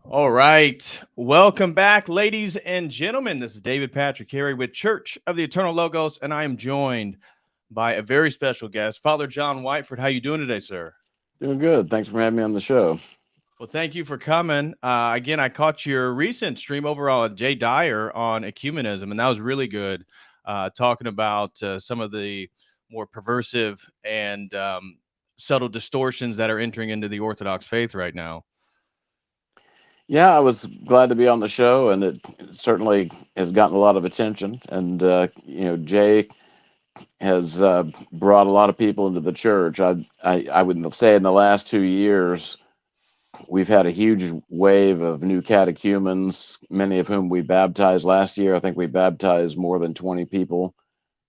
All right. Welcome back, ladies and gentlemen. This is David Patrick Carey with Church of the Eternal Logos, and I am joined by a very special guest, Father John Whiteford. How you doing today, sir? Doing good. Thanks for having me on the show. Well, thank you for coming. Again, I caught your recent stream over on Jay Dyer on ecumenism, and that was really good, talking about some of the more perversive and subtle distortions that are entering into the Orthodox faith right now. Yeah, I was glad to be on the show, and it certainly has gotten a lot of attention. And Jay has brought a lot of people into the church. I would say in the last 2 years, we've had a huge wave of new catechumens, many of whom we baptized last year. I think we baptized more than 20 people,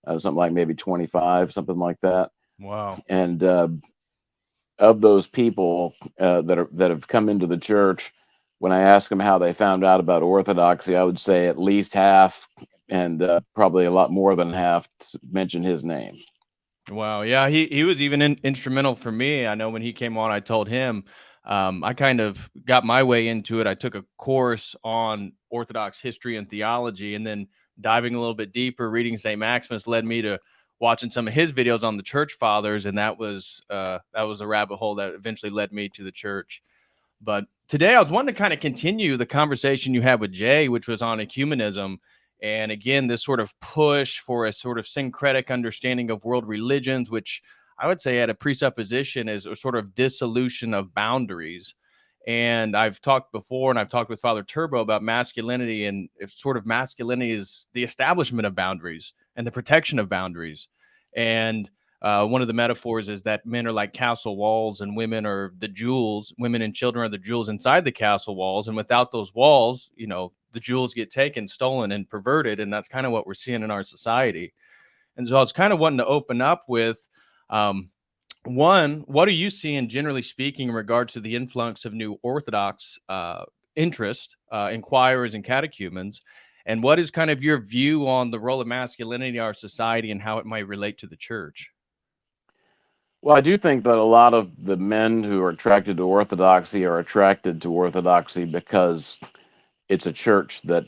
something like maybe 25, something like that. Wow. And of those people that have come into the church, when I ask them how they found out about Orthodoxy, I would say at least half, and probably a lot more than half, mention his name. Wow. Yeah, he was even instrumental for me. I know when he came on, I told him I kind of got my way into it. I took a course on Orthodox history and theology, and then diving a little bit deeper, reading St. Maximus led me to watching some of his videos on the church fathers, and that was a rabbit hole that eventually led me to the church. But today I was wanting to kind of continue the conversation you had with Jay, which was on ecumenism. And again, this sort of push for a sort of syncretic understanding of world religions, which I would say at a presupposition is a sort of dissolution of boundaries. And I've talked before, and I've talked with Father Turbo about masculinity, and if sort of masculinity is the establishment of boundaries and the protection of boundaries. And one of the metaphors is that men are like castle walls and women are the jewels. Women and children are the jewels inside the castle walls. And without those walls, the jewels get taken, stolen, and perverted. And that's kind of what we're seeing in our society. And so I was kind of wanting to open up with one, what are you seeing, generally speaking, in regards to the influx of new Orthodox interest, inquirers and catechumens? And what is kind of your view on the role of masculinity in our society and how it might relate to the church? Well, I do think that a lot of the men who are attracted to Orthodoxy are attracted to Orthodoxy because it's a church that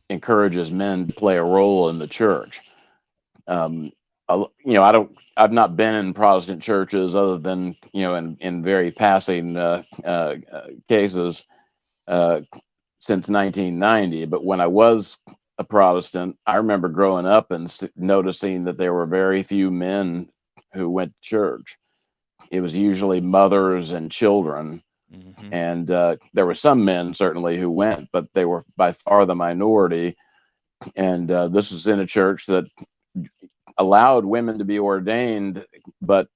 encourages men to play a role in the church. I've not been in Protestant churches other than, in very passing cases since 1990. But when I was a Protestant, I remember growing up and noticing that there were very few men who went to church. It was usually mothers and children. Mm-hmm. And there were some men certainly who went, but they were by far the minority. And this was in a church that allowed women to be ordained, but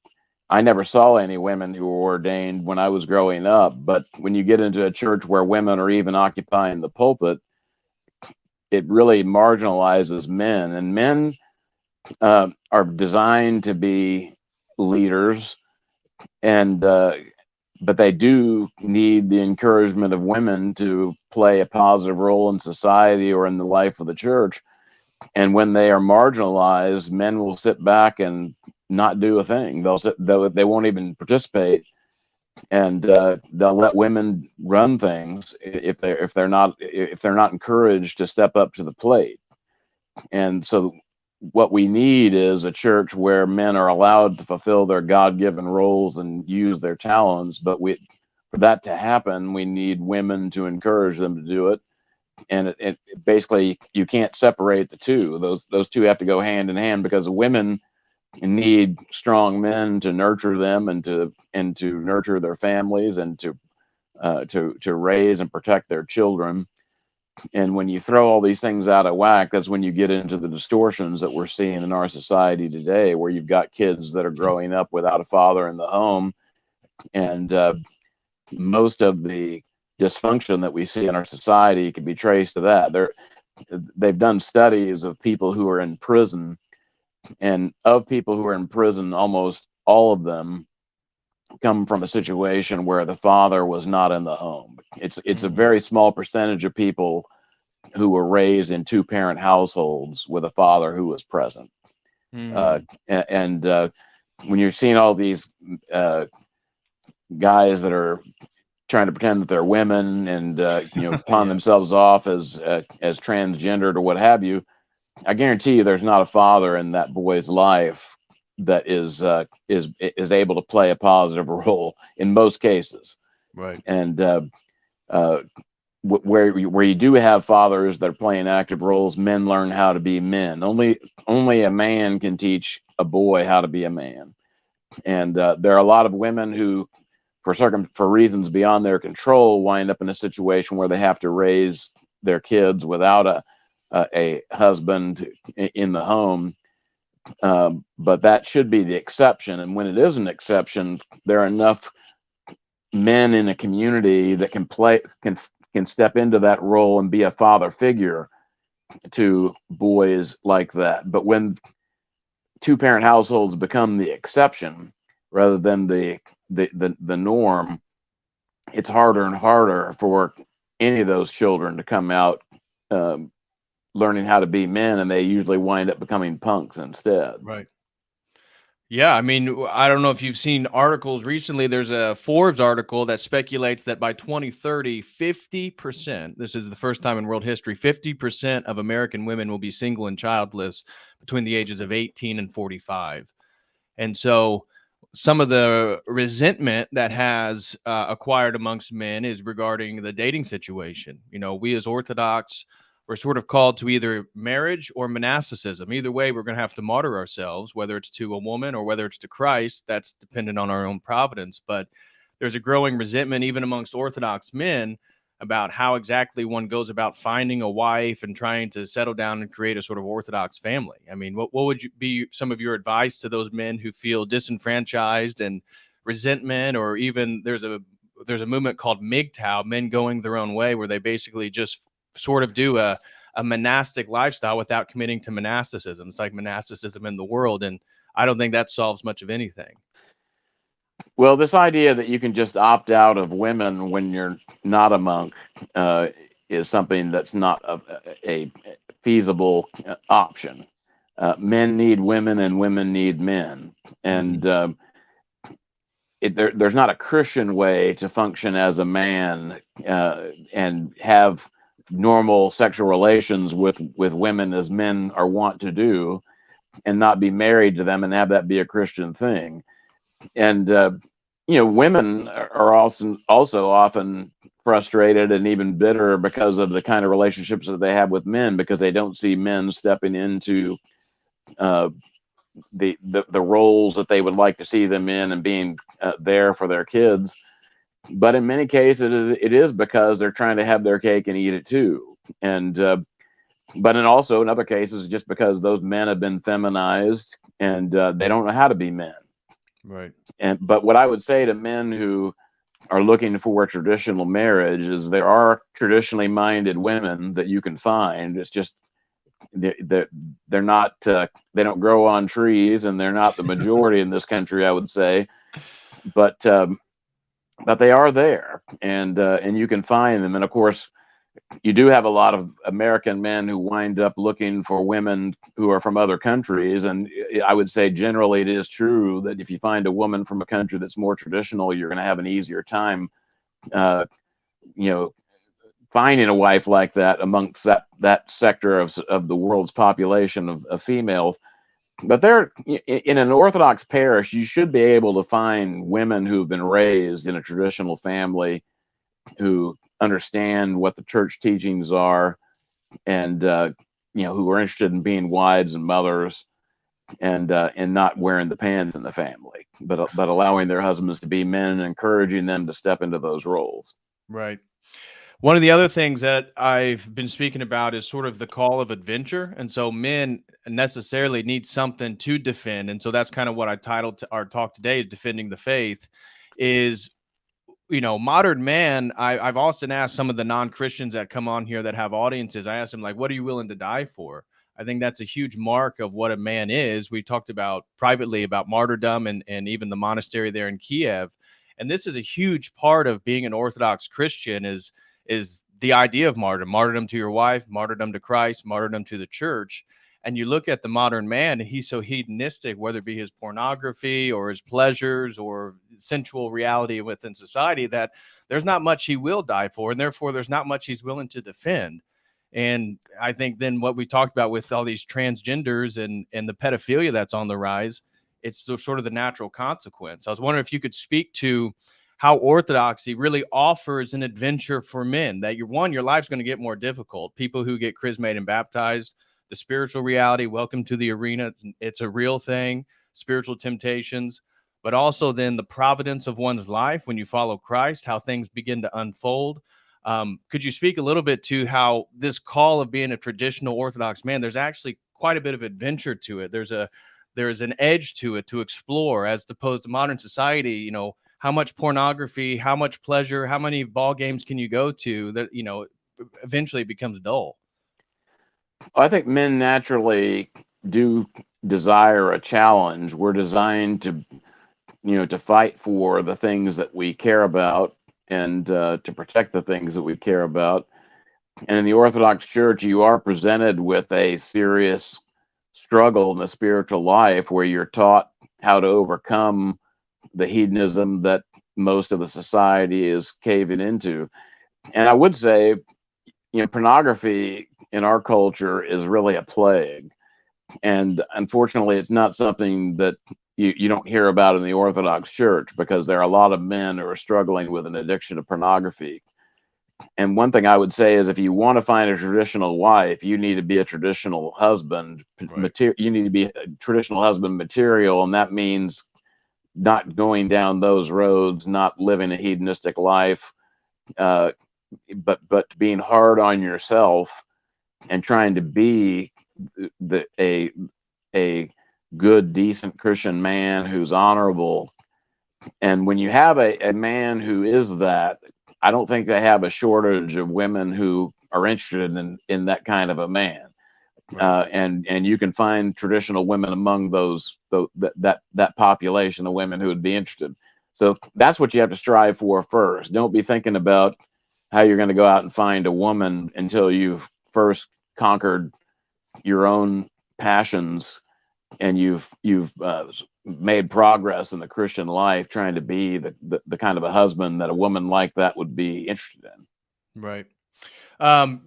I never saw any women who were ordained when I was growing up. But when you get into a church where women are even occupying the pulpit, it really marginalizes men. And men are designed to be leaders, and but they do need the encouragement of women to play a positive role in society or in the life of the church. And when they are marginalized, men will sit back and not do a thing. They won't even participate, and they'll let women run things if they're not encouraged to step up to the plate. And so what we need is a church where men are allowed to fulfill their God-given roles and use their talents. But for that to happen, we need women to encourage them to do it. And it basically, you can't separate the two. Those two have to go hand in hand, because women need strong men to nurture them and to nurture their families and to raise and protect their children. And when you throw all these things out of whack, that's when you get into the distortions that we're seeing in our society today, where you've got kids that are growing up without a father in the home. And most of the dysfunction that we see in our society can be traced to that. They've done studies of people who are in prison, and of people who are in prison, almost all of them come from a situation where the father was not in the home. It's a very small percentage of people who were raised in two-parent households with a father who was present. And when you're seeing all these guys that are trying to pretend that they're women and pawn themselves off as transgendered or what have you, I guarantee you there's not a father in that boy's life that is able to play a positive role in most cases. Right. And where you do have fathers that are playing active roles, men learn how to be men. Only a man can teach a boy how to be a man. And there are a lot of women who, for reasons beyond their control, wind up in a situation where they have to raise their kids without a husband in the home. But that should be the exception. And when it is an exception, there are enough men in a community that can step into that role and be a father figure to boys like that. But when two-parent households become the exception rather than the norm, it's harder and harder for any of those children to come out learning how to be men, and they usually wind up becoming punks instead. Right. Yeah, I mean, I don't know if you've seen articles recently. There's a Forbes article that speculates that by 2030, 50%, this is the first time in world history, 50% of American women will be single and childless between the ages of 18 and 45. And so some of the resentment that has acquired amongst men is regarding the dating situation. We as Orthodox we're sort of called to either marriage or monasticism. Either way, we're going to have to martyr ourselves, whether it's to a woman or whether it's to Christ. That's dependent on our own providence. But there's a growing resentment, even amongst Orthodox men, about how exactly one goes about finding a wife and trying to settle down and create a sort of Orthodox family. I mean, what would be some of your advice to those men who feel disenfranchised and resentment, or even there's a movement called MGTOW, men going their own way, where they basically just sort of do a monastic lifestyle without committing to monasticism. It's like monasticism in the world, and I don't think that solves much of anything. Well, this idea that you can just opt out of women when you're not a monk is something that's not a feasible option. Men need women and women need men. And there's not a Christian way to function as a man and have normal sexual relations with women as men are wont to do, and not be married to them and have that be a Christian thing. And women are also often frustrated and even bitter because of the kind of relationships that they have with men, because they don't see men stepping into the roles that they would like to see them in, and being there for their kids. But in many cases, it is because they're trying to have their cake and eat it too. And but in other cases, just because those men have been feminized and they don't know how to be men. Right. But what I would say to men who are looking for a traditional marriage is there are traditionally minded women that you can find. It's just they're not they don't grow on trees, and they're not the majority in this country, I would say. But they are there, and you can find them. And of course, you do have a lot of American men who wind up looking for women who are from other countries. And I would say generally it is true that if you find a woman from a country that's more traditional, you're going to have an easier time, finding a wife like that amongst that sector of the world's population of females. But in an Orthodox parish, you should be able to find women who've been raised in a traditional family, who understand what the church teachings are, and who are interested in being wives and mothers, and not wearing the pants in the family, but allowing their husbands to be men and encouraging them to step into those roles. Right. One of the other things that I've been speaking about is sort of the call of adventure. And so men necessarily need something to defend. And so that's kind of what I titled our talk today, is Defending the Faith. Is, modern man, I've often asked some of the non-Christians that come on here that have audiences, I asked them, like, what are you willing to die for? I think that's a huge mark of what a man is. We talked about privately about martyrdom and even the monastery there in Kiev. And this is a huge part of being an Orthodox Christian, is the idea of martyrdom to your wife, martyrdom to Christ, martyrdom to the church. And you look at the modern man, and he's so hedonistic, whether it be his pornography or his pleasures or sensual reality within society, that there's not much he will die for, and therefore there's not much he's willing to defend. And I think then what we talked about with all these transgenders and the pedophilia that's on the rise, it's sort of the natural consequence. I was wondering if you could speak to how Orthodoxy really offers an adventure for men, that your life's going to get more difficult. People who get chrismated and baptized, the spiritual reality, welcome to the arena. It's a real thing, spiritual temptations, but also then the providence of one's life when you follow Christ, how things begin to unfold. Could you speak a little bit to how this call of being a traditional Orthodox man, there's actually quite a bit of adventure to it. There's an edge to it to explore, as opposed to modern society, how much pornography, how much pleasure, how many ball games can you go to that, eventually it becomes dull. I think men naturally do desire a challenge. We're designed to fight for the things that we care about, and to protect the things that we care about. And in the Orthodox Church, you are presented with a serious struggle in the spiritual life, where you're taught how to overcome the hedonism that most of the society is caving into. And I would say, pornography in our culture is really a plague. And unfortunately, it's not something that you don't hear about in the Orthodox Church, because there are a lot of men who are struggling with an addiction to pornography. And one thing I would say is, if you want to find a traditional wife, you need to be a traditional husband. Right. You need to be a traditional husband material, and that means not going down those roads, not living a hedonistic life, uh, but being hard on yourself and trying to be a good, decent Christian man who's honorable. And when you have a man who is that, I don't think they have a shortage of women who are interested in that kind of a man. Right. And you can find traditional women among that population of women who would be interested. So that's what you have to strive for first. Don't be thinking about how you're going to go out and find a woman until you've first conquered your own passions, and you've made progress in the Christian life, trying to be the kind of a husband that a woman like that would be interested in. Right. Um,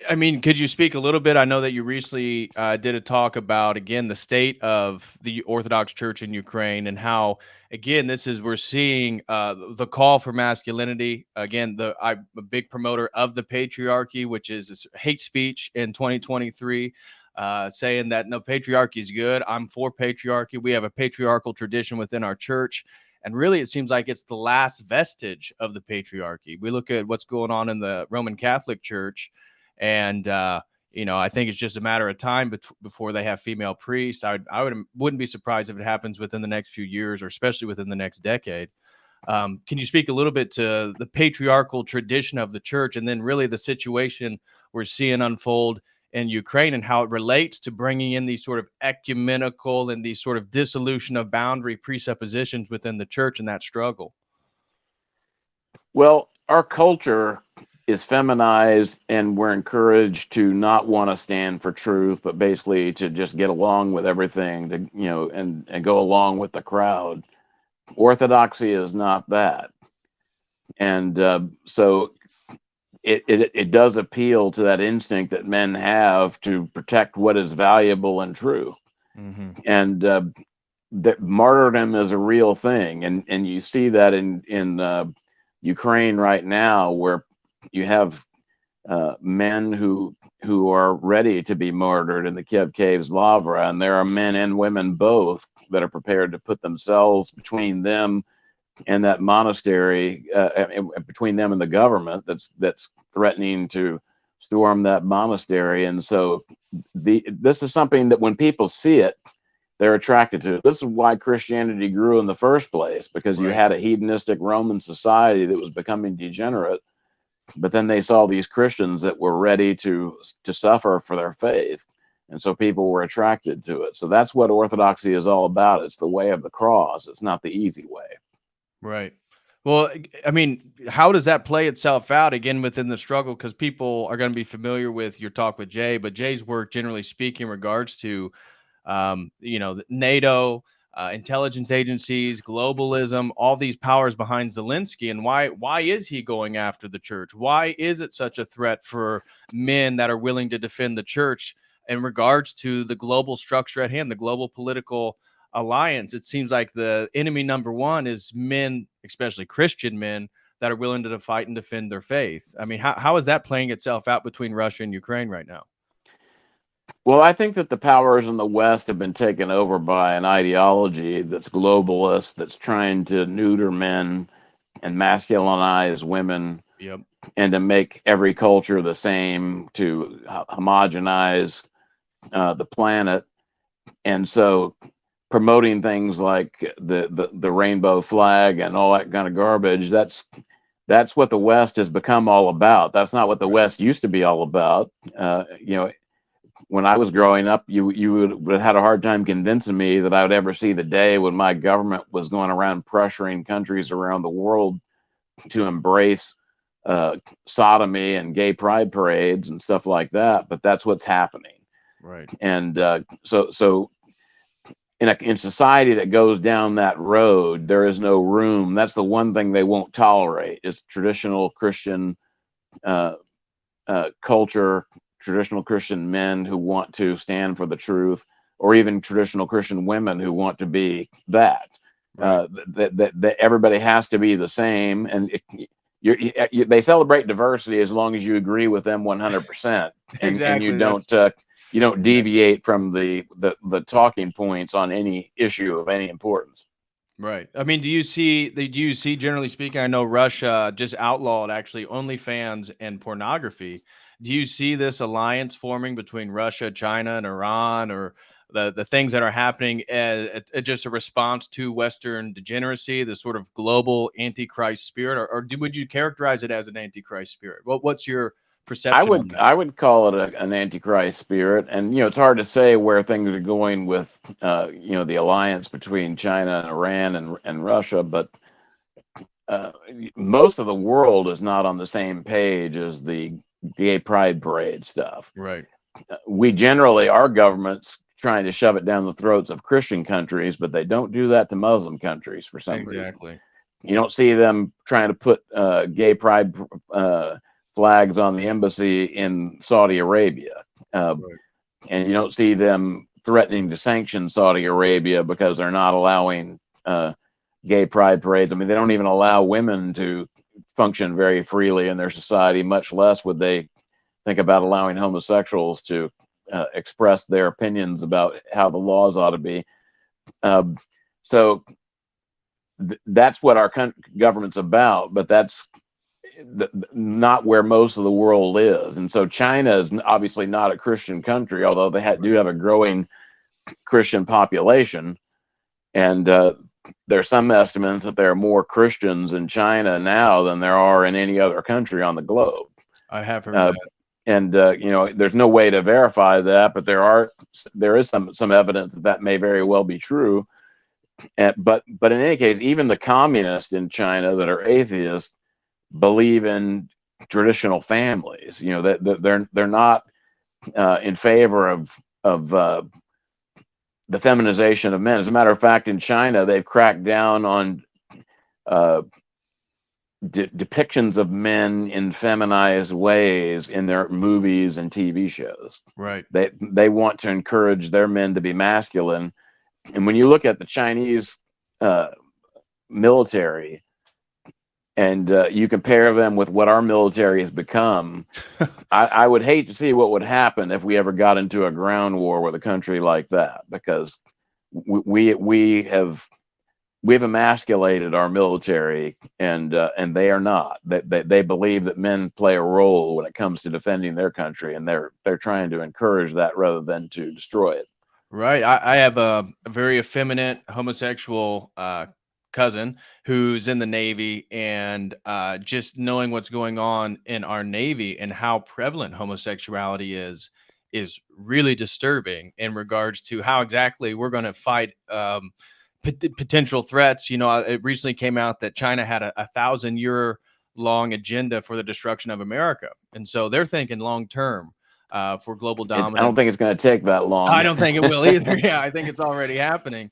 I mean, could you speak a little bit? I know that you recently did a talk about, again, the state of the Orthodox Church in Ukraine, and how, again, we're seeing the call for masculinity. Again, I'm a big promoter of the patriarchy, which is this hate speech in 2023, saying that no, patriarchy is good. I'm for patriarchy. We have a patriarchal tradition within our church. And really, it seems like it's the last vestige of the patriarchy. We look at what's going on in the Roman Catholic Church, and I think it's just a matter of time before they have female priests. Wouldn't be surprised if it happens within the next few years, or especially within the next decade. Can you speak a little bit to the patriarchal tradition of the church, and then really the situation we're seeing unfold in Ukraine, and how it relates to bringing in these sort of ecumenical and these sort of dissolution of boundary presuppositions within the church in that struggle? Well, our culture is feminized, and we're encouraged to not want to stand for truth, but basically to just get along with everything, and go along with the crowd. Orthodoxy is not that. And so it does appeal to that instinct that men have to protect what is valuable and true. Mm-hmm. And that martyrdom is a real thing, and you see that in Ukraine right now, where you have men who are ready to be martyred in the Kiev Caves Lavra, and there are men and women both that are prepared to put themselves between them and that monastery, between them and the government that's threatening to storm that monastery. And so this is something that when people see it, they're attracted to. This is why Christianity grew in the first place, because you Right. had a hedonistic Roman society that was becoming degenerate, but then they saw these Christians that were ready to suffer for their faith, and so people were attracted to it. So that's what Orthodoxy is all about. It's the way of the cross. It's not the easy way. Right. Well, I mean, how does that play itself out again within the struggle? Because people are going to be familiar with your talk with Jay, but Jay's work, generally speaking, in regards to, NATO, intelligence agencies, globalism, all these powers behind Zelensky, and why is he going after the church? Why is it such a threat for men that are willing to defend the church in regards to the global structure at hand, the global political alliance? It seems like the enemy number one is men, especially Christian men, that are willing to fight and defend their faith. I mean, how is that playing itself out between Russia and Ukraine right now? Well, I think that the powers in the West have been taken over by an ideology that's globalist, that's trying to neuter men and masculinize women, Yep. and to make every culture the same, to homogenize the planet. And so promoting things like the rainbow flag and all that kind of garbage, that's what the West has become all about. That's not what the West used to be all about. When I was growing up, you would have had a hard time convincing me that I would ever see the day when my government was going around pressuring countries around the world to embrace sodomy and gay pride parades and stuff like that. But that's what's happening. Right. And so in society that goes down that road, there is no room. That's the one thing they won't tolerate, is traditional Christian culture, traditional Christian men who want to stand for the truth, or even traditional Christian women who want to be that. Right. That everybody has to be the same, and they celebrate diversity as long as you agree with them 100%, and Exactly. That's you don't exactly deviate from the talking points on any issue of any importance. right. I mean, do you see generally speaking, I know Russia just outlawed actually OnlyFans and pornography. Do you see this alliance forming between Russia, China, and Iran, or the things that are happening as, just a response to Western degeneracy, the sort of global antichrist spirit, or would you characterize it as an antichrist spirit? What's your perception on that? I would call it an antichrist spirit, and it's hard to say where things are going with the alliance between China and Iran and Russia, but uh, most of the world is not on the same page as the gay pride parade stuff. Right. We generally, our government's trying to shove it down the throats of Christian countries, but they don't do that to Muslim countries for some reason. Exactly. You don't see them trying to put gay pride flags on the embassy in Saudi Arabia. Uh, Right. and you don't see them threatening to sanction Saudi Arabia because they're not allowing gay pride parades. I mean, they don't even allow women to function very freely in their society, much less would they think about allowing homosexuals to express their opinions about how the laws ought to be. Um, so that's what our government's about, but that's not where most of the world is. And so China is obviously not a Christian country, although they do have a growing Christian population. And there's some estimates that there are more Christians in China now than there are in any other country on the globe. I have heard Uh, that. and there's no way to verify that, but there is some evidence that may very well be true. But in any case, even the communists in China that are atheists believe in traditional families. That they're not in favor of the feminization of men. As a matter of fact, in China, they've cracked down on uh, depictions of men in feminized ways in their movies and TV shows. Right. They want to encourage their men to be masculine. And when you look at the Chinese uh, military, and you compare them with what our military has become, I would hate to see what would happen if we ever got into a ground war with a country like that, because we have we've emasculated our military, and they are not. They believe that men play a role when it comes to defending their country, and they're trying to encourage that rather than to destroy it. Right. I have a very effeminate homosexual cousin who's in the Navy, and just knowing what's going on in our Navy and how prevalent homosexuality is really disturbing in regards to how exactly we're going to fight potential threats. It recently came out that China had a 1,000-year long agenda for the destruction of America, and so they're thinking long term for global I don't dominance. think it's going to take that long. I don't think it will either. Yeah, I think it's already happening.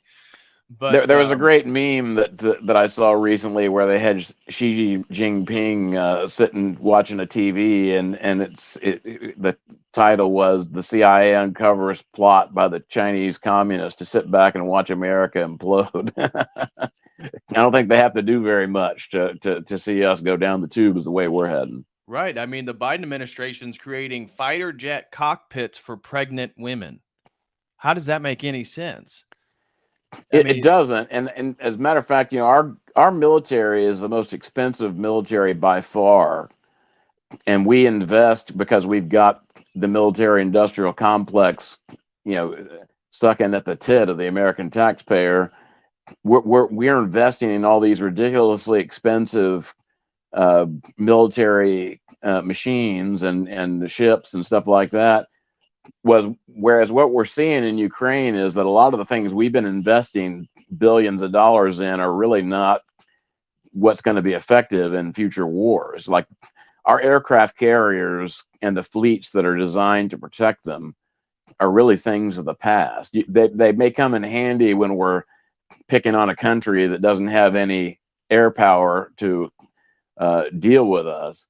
But There was a great meme that I saw recently where they had Xi Jinping sitting watching a TV, and the title was "The CIA uncovers plot by the Chinese communists to sit back and watch America implode." I don't think they have to do very much to see us go down the tube as the way we're heading. right. I mean, the Biden administration's creating fighter jet cockpits for pregnant women. How does that make any sense? I It mean, doesn't, and as a matter of fact, our military is the most expensive military by far, and we invest because we've got the military industrial complex, you know, sucking at the tit of the American taxpayer. We're investing in all these ridiculously expensive uh, military machines and the ships and stuff like that. Whereas what we're seeing in Ukraine is that a lot of the things we've been investing billions of dollars in are really not what's going to be effective in future wars. Like our aircraft carriers and the fleets that are designed to protect them are really things of the past. They may come in handy when we're picking on a country that doesn't have any air power to deal with us.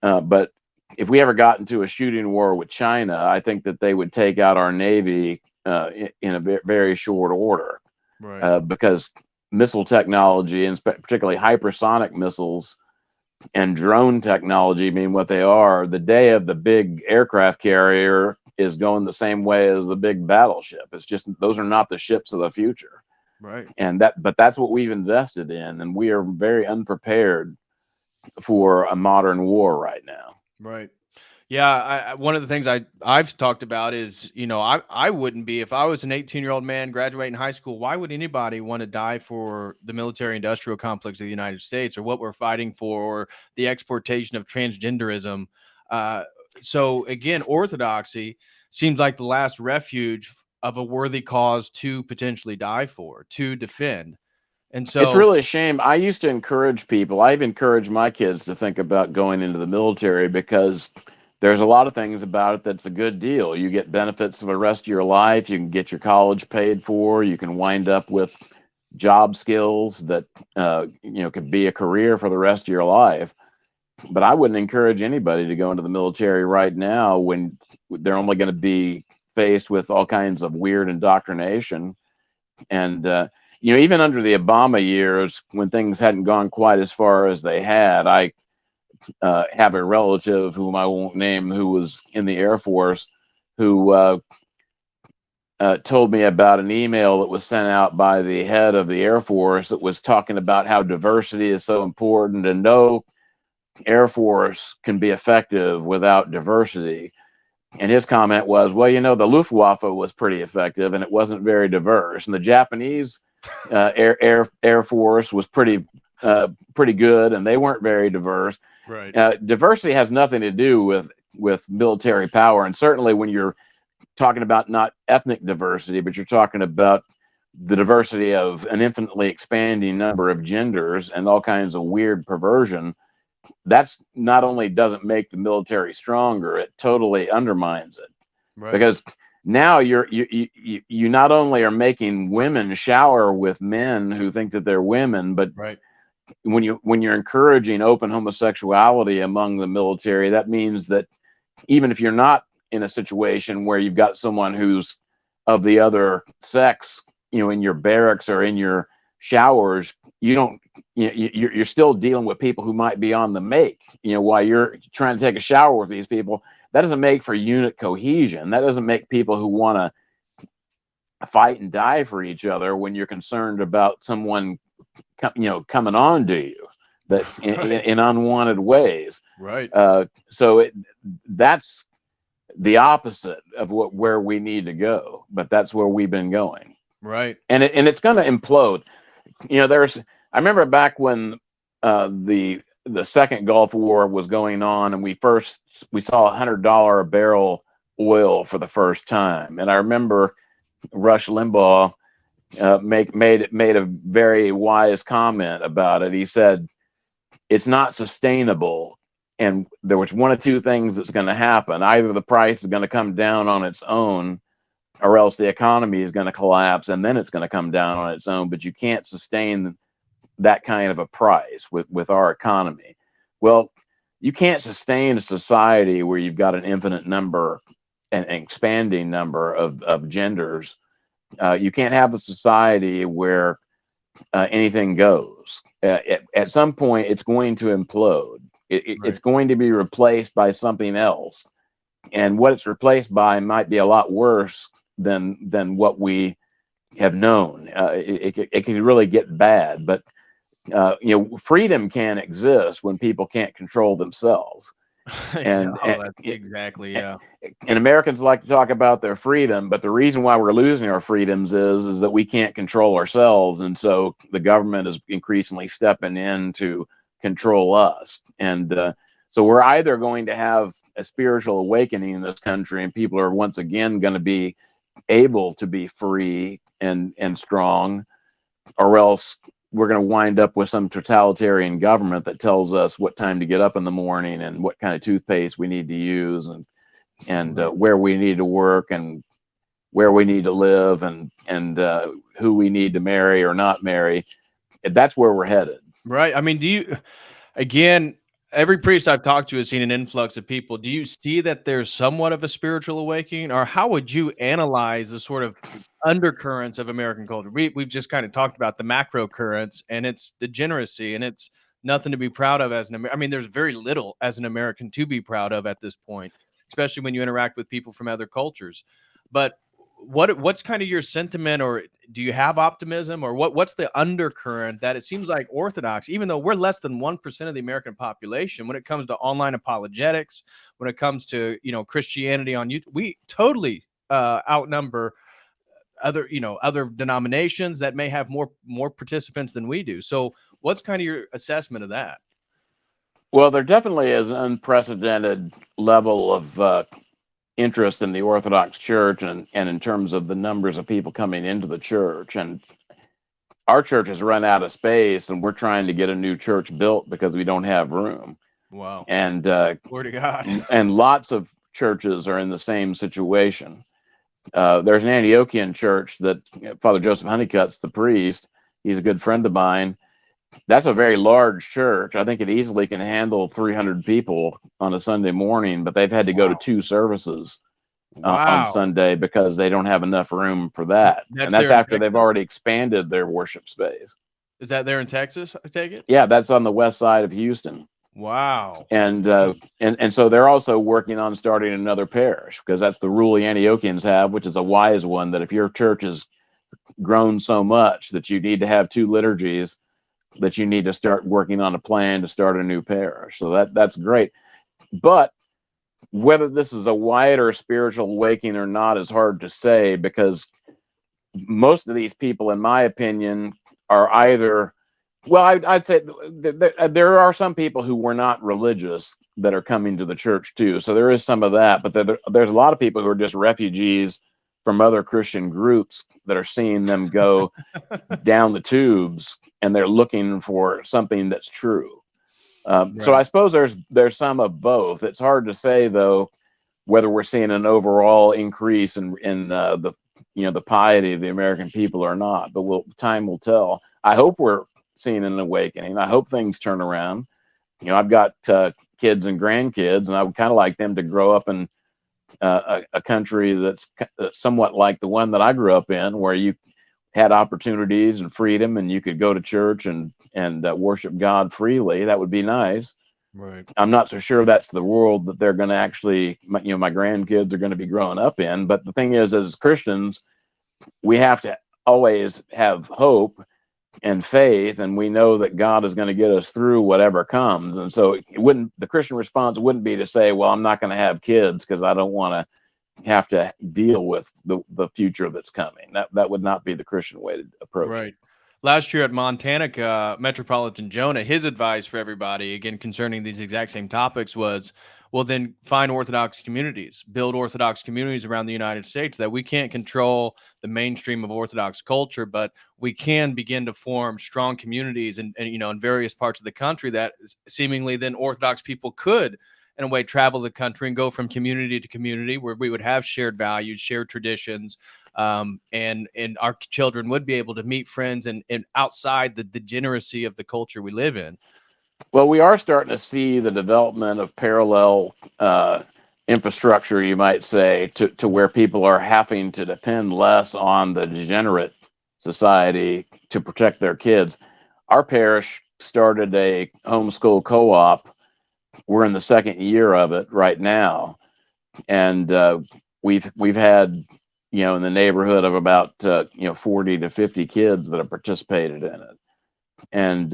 But if we ever got into a shooting war with China, I think that they would take out our Navy in a very short order, right. because missile technology, and particularly hypersonic missiles, and drone technology being what they are, the day of the big aircraft carrier is going the same way as the big battleship. It's just those are not the ships of the future. Right. But that's what we've invested in, and we are very unprepared for a modern war right now. Right. Yeah, one of the things I've talked about is, I wouldn't be if I was an 18-year-old man graduating high school. Why would anybody want to die for the military industrial complex of the United States, or what we're fighting for, or the exportation of transgenderism? Uh, so again, orthodoxy seems like the last refuge of a worthy cause to potentially die for, to defend. And It's so, really a shame. I used to encourage people. I've encouraged my kids to think about going into the military because there's a lot of things about it that's a good deal. You get benefits for the rest of your life. You can get your college paid for. You can wind up with job skills that could be a career for the rest of your life. But I wouldn't encourage anybody to go into the military right now when they're only going to be faced with all kinds of weird indoctrination. And even under the Obama years, when things hadn't gone quite as far as they had, I have a relative whom I won't name who was in the Air Force who told me about an email that was sent out by the head of the Air Force that was talking about how diversity is so important and no Air Force can be effective without diversity. And his comment was, well, the Luftwaffe was pretty effective and it wasn't very diverse. And the Japanese Air Force was pretty good and they weren't very diverse. right. Diversity has nothing to do with military power. And certainly when you're talking about not ethnic diversity, but you're talking about the diversity of an infinitely expanding number of genders and all kinds of weird perversion, that's not only doesn't make the military stronger, it totally undermines it. Right. Because now you not only are making women shower with men who think that they're women, but Right. when you're encouraging open homosexuality among the military, that means that even if you're not in a situation where you've got someone who's of the other sex, in your barracks or in your showers, you don't you're still dealing with people who might be on the make, while you're trying to take a shower with these people. That doesn't make for unit cohesion. That doesn't make people who want to fight and die for each other when you're concerned about someone coming on to you that Right. in unwanted ways. Right. So that's the opposite of where we need to go, but that's where we've been going, Right. and it's going to implode. I remember back when the second Gulf War was going on, and we saw $100 a barrel oil for the first time, and I remember Rush Limbaugh made a very wise comment about it. He said, "It's not sustainable." And there was one of two things that's going to happen. Either the price is going to come down on its own, or else the economy is going to collapse and then it's going to come down on its own. But you can't sustain that kind of a price with our economy. Well, you can't sustain a society where you've got an infinite number and an expanding number of genders. You can't have a society where anything goes. At some point, it's going to implode. It's Right. going to be replaced by something else, and what it's replaced by might be a lot worse than what we have known. It can really get bad, but freedom can exist when people can't control themselves. Exactly. And, Oh, and that's exactly. Yeah. and Americans like to talk about their freedom, but the reason why we're losing our freedoms is that we can't control ourselves, and so the government is increasingly stepping in to control us. And so we're either going to have a spiritual awakening in this country, and people are once again going to be able to be free and strong, or else we're going to wind up with some totalitarian government that tells us what time to get up in the morning and what kind of toothpaste we need to use and Right. where we need to work and where we need to live and who we need to marry or not marry. That's where we're headed. Right. I mean, again, every priest I've talked to has seen an influx of people. Do you see that there's somewhat of a spiritual awakening, or how would you analyze the sort of undercurrents of American culture? We've just kind of talked about the macro currents, and it's degeneracy, and it's nothing to be proud of as an American. I mean, there's very little as an American to be proud of at this point, especially when you interact with people from other cultures. But what's kind of your sentiment, or do you have optimism, or what's the undercurrent that it seems like Orthodox, even though we're less than 1% of the American population, when it comes to online apologetics, when it comes to Christianity on YouTube, we totally outnumber other denominations that may have more participants than we do. So what's kind of your assessment of that? Well, there definitely is an unprecedented level of interest in the Orthodox Church, and in terms of the numbers of people coming into the church. And our church has run out of space, and we're trying to get a new church built because we don't have room. Wow. And Glory to God. And lots of churches are in the same situation. There's an Antiochian church that Father Joseph Honeycutt's the priest. He's a good friend of mine. That's a very large church. I think it easily can handle 300 people on a Sunday morning, but they've had to go to 2 services on Sunday because they don't have enough room for that. And that's after they've already expanded their worship space. Is that there in Texas, I take it? Yeah, that's on the west side of Houston. Wow. And so they're also working on starting another parish, because that's the rule the Antiochians have, which is a wise one, that if your church has grown so much that you need to have 2 liturgies, that you need to start working on a plan to start a new parish. So that's great. But whether this is a wider spiritual awakening or not is hard to say, because most of these people, in my opinion, are either, well, I'd say there are some people who were not religious that are coming to the church too. So there is some of that, but there's a lot of people who are just refugees from other Christian groups that are seeing them go down the tubes, and they're looking for something that's true. Right. So I suppose there's some of both. It's hard to say, though, whether we're seeing an overall increase in the piety of the American people or not. But time will tell. I hope we're seeing an awakening. I hope things turn around. I've got kids and grandkids, and I would kind of like them to grow up in a country that's somewhat like the one that I grew up in, where you had opportunities and freedom, and you could go to church and worship God freely. That would be nice. Right. I'm not so sure that's the world that they're going to actually, my grandkids are going to be growing up in. But the thing is, as Christians, we have to always have hope and faith, and we know that God is going to get us through whatever comes. And so the Christian response wouldn't be to say, well, I'm not going to have kids because I don't want to have to deal with the future that's coming. That would not be the Christian way to approach it. Last year at Montana, Metropolitan Jonah, his advice for everybody, again, concerning these exact same topics was, well, then find Orthodox communities, build Orthodox communities around the United States. That we can't control the mainstream of Orthodox culture, but we can begin to form strong communities and in various parts of the country that seemingly then Orthodox people could, in a way, travel the country and go from community to community, where we would have shared values, shared traditions, and our children would be able to meet friends and outside the degeneracy of the culture we live in. Well, we are starting to see the development of parallel infrastructure, you might say, to where people are having to depend less on the degenerate society to protect their kids. Our parish started a homeschool co-op. We're in the 2nd year of it right now, and we've had in the neighborhood of about 40 to 50 kids that have participated in it. And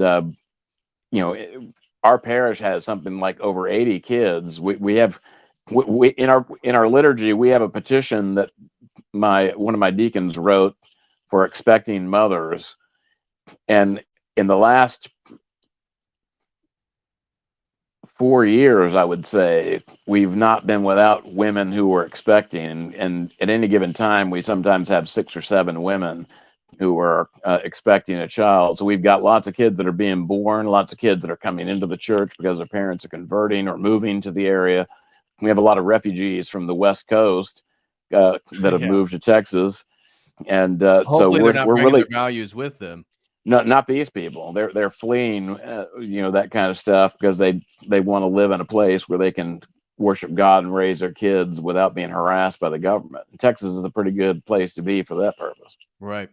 our parish has something like over 80 kids. We have in our liturgy, we have a petition that one of my deacons wrote for expecting mothers, and in the last 4 years, I would say, we've not been without women who were expecting, and at any given time, we sometimes have 6 or 7 women who are expecting a child. So we've got lots of kids that are being born, lots of kids that are coming into the church because their parents are converting or moving to the area. We have a lot of refugees from the West Coast that have moved to Texas, and so we're really their values with them. Not these people. They're fleeing, that kind of stuff, because they want to live in a place where they can worship God and raise their kids without being harassed by the government. And Texas is a pretty good place to be for that purpose. Right.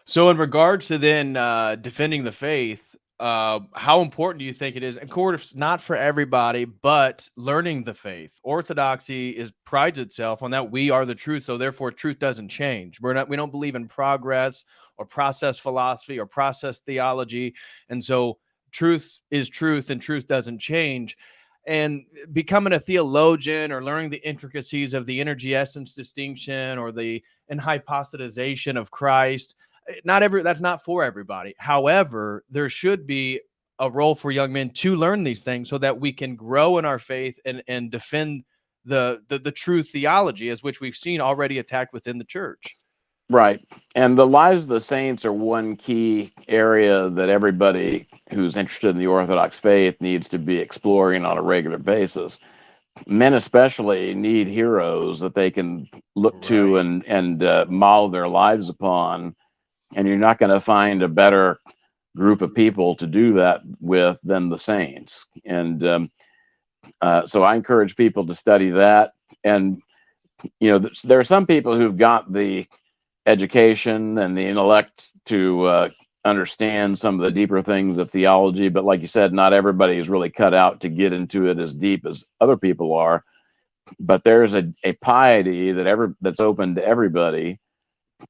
So in regards to then defending the faith, How important do you think it is? Of course, not for everybody, but learning the faith. Orthodoxy prides itself on that we are the truth, so therefore truth doesn't change. We don't believe in progress or process philosophy or process theology, and so truth is truth, and truth doesn't change. And becoming a theologian or learning the intricacies of the energy essence distinction or the hypostatization of Christ, that's not for everybody. However, there should be a role for young men to learn these things so that we can grow in our faith and defend the true theology, as which we've seen already attacked within the church. Right. And the lives of the saints are one key area that everybody who's interested in the Orthodox faith needs to be exploring on a regular basis. Men especially need heroes that they can look to Right. and model their lives upon. And you're not going to find a better group of people to do that with than the saints. And so I encourage people to study that. And, there are some people who've got the education and the intellect to understand some of the deeper things of theology. But like you said, not everybody is really cut out to get into it as deep as other people are. But there's a piety that's open to everybody.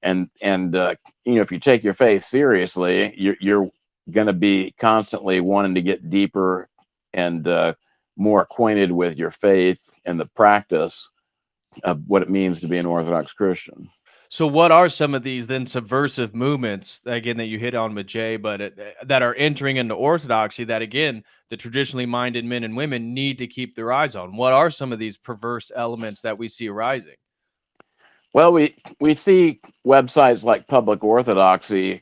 And if you take your faith seriously, you're going to be constantly wanting to get deeper and more acquainted with your faith and the practice of what it means to be an Orthodox Christian. So, what are some of these then subversive movements again that you hit on with Jay, but that are entering into orthodoxy that again the traditionally minded men and women need to keep their eyes on? What are some of these perverse elements that we see arising? Well, we see websites like Public Orthodoxy,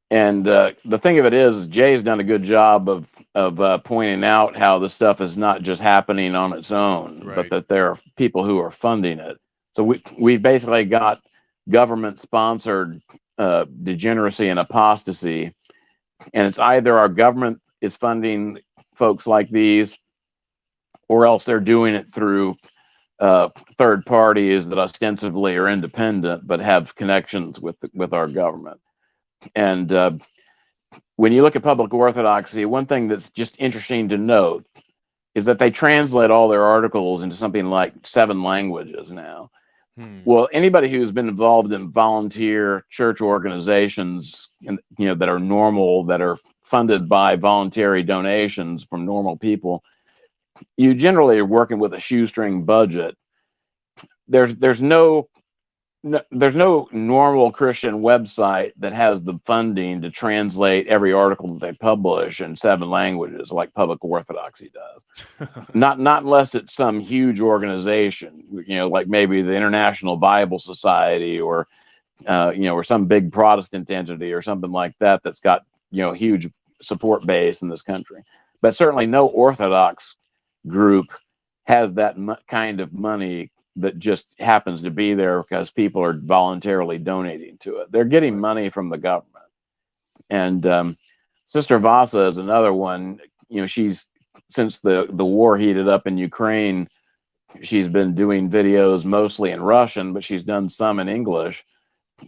and the thing of it is, Jay's done a good job of pointing out how this stuff is not just happening on its own, but Right. that there are people who are funding it. So we basically got government sponsored degeneracy and apostasy, and it's either our government is funding folks like these, or else they're doing it through third parties that ostensibly are independent but have connections with our government. And when you look at Public Orthodoxy, one thing that's just interesting to note is that they translate all their articles into something like 7 languages now. Well, anybody who's been involved in volunteer church organizations, that are normal, that are funded by voluntary donations from normal people, you generally are working with a shoestring budget. There's no normal Christian website that has the funding to translate every article that they publish in 7 languages like Public Orthodoxy does. Not unless it's some huge organization, like maybe the International Bible Society or or some big Protestant entity or something like that that's got huge support base in this country. But certainly no Orthodox group has that kind of money that just happens to be there because people are voluntarily donating to it. They're getting money from the government. And Sister Vasa is another one. She's, since the war heated up in Ukraine, she's been doing videos mostly in Russian, but she's done some in English.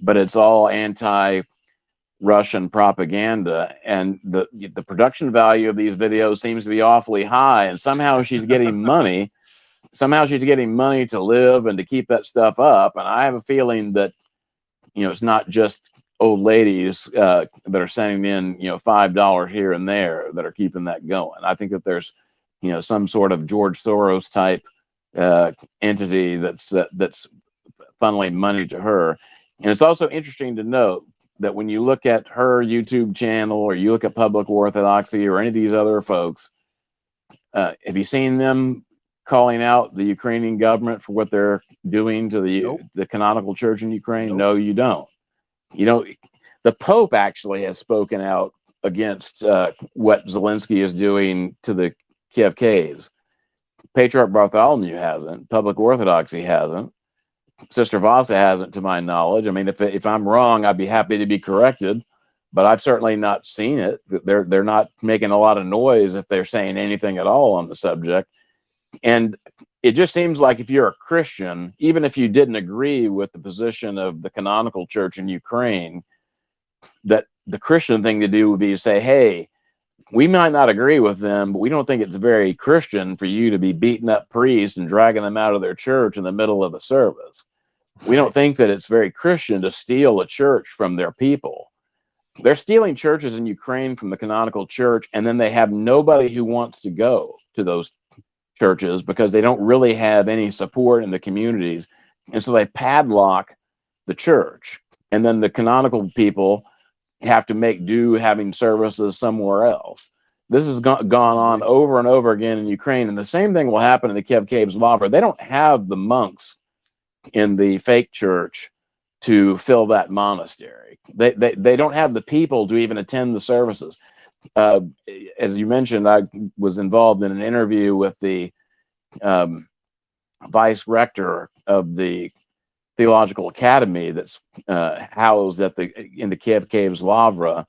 But it's all anti-Russian propaganda, and the production value of these videos seems to be awfully high. And somehow she's getting money. Somehow she's getting money to live and to keep that stuff up. And I have a feeling that it's not just old ladies that are sending in $5 here and there that are keeping that going. I think that there's some sort of George Soros type entity that's funneling money to her. And it's also interesting to note that when you look at her YouTube channel or you look at Public Orthodoxy or any of these other folks, have you seen them calling out the Ukrainian government for what they're doing to the canonical church in Ukraine? Nope. No, you don't. The Pope actually has spoken out against what Zelensky is doing to the Kiev caves. Patriarch Bartholomew hasn't. Public Orthodoxy hasn't. Sister Vasa hasn't, to my knowledge. I mean, if I'm wrong, I'd be happy to be corrected, but I've certainly not seen it. They're not making a lot of noise if they're saying anything at all on the subject. And it just seems like if you're a Christian, even if you didn't agree with the position of the canonical church in Ukraine, that the Christian thing to do would be to say, hey, we might not agree with them, but we don't think it's very Christian for you to be beating up priests and dragging them out of their church in the middle of a service. We don't Right. think that it's very Christian to steal a church from their people. They're stealing churches in Ukraine from the canonical church, and then they have nobody who wants to go to those churches because they don't really have any support in the communities. And so they padlock the church. And then the canonical people have to make do having services somewhere else. This has gone on over and over again in Ukraine. And the same thing will happen in the Kiev Caves Lavra. They don't have the monks in the fake church to fill that monastery. They don't have the people to even attend the services. As you mentioned, I was involved in an interview with the vice rector of the theological academy that's housed at in the Kiev Caves Lavra,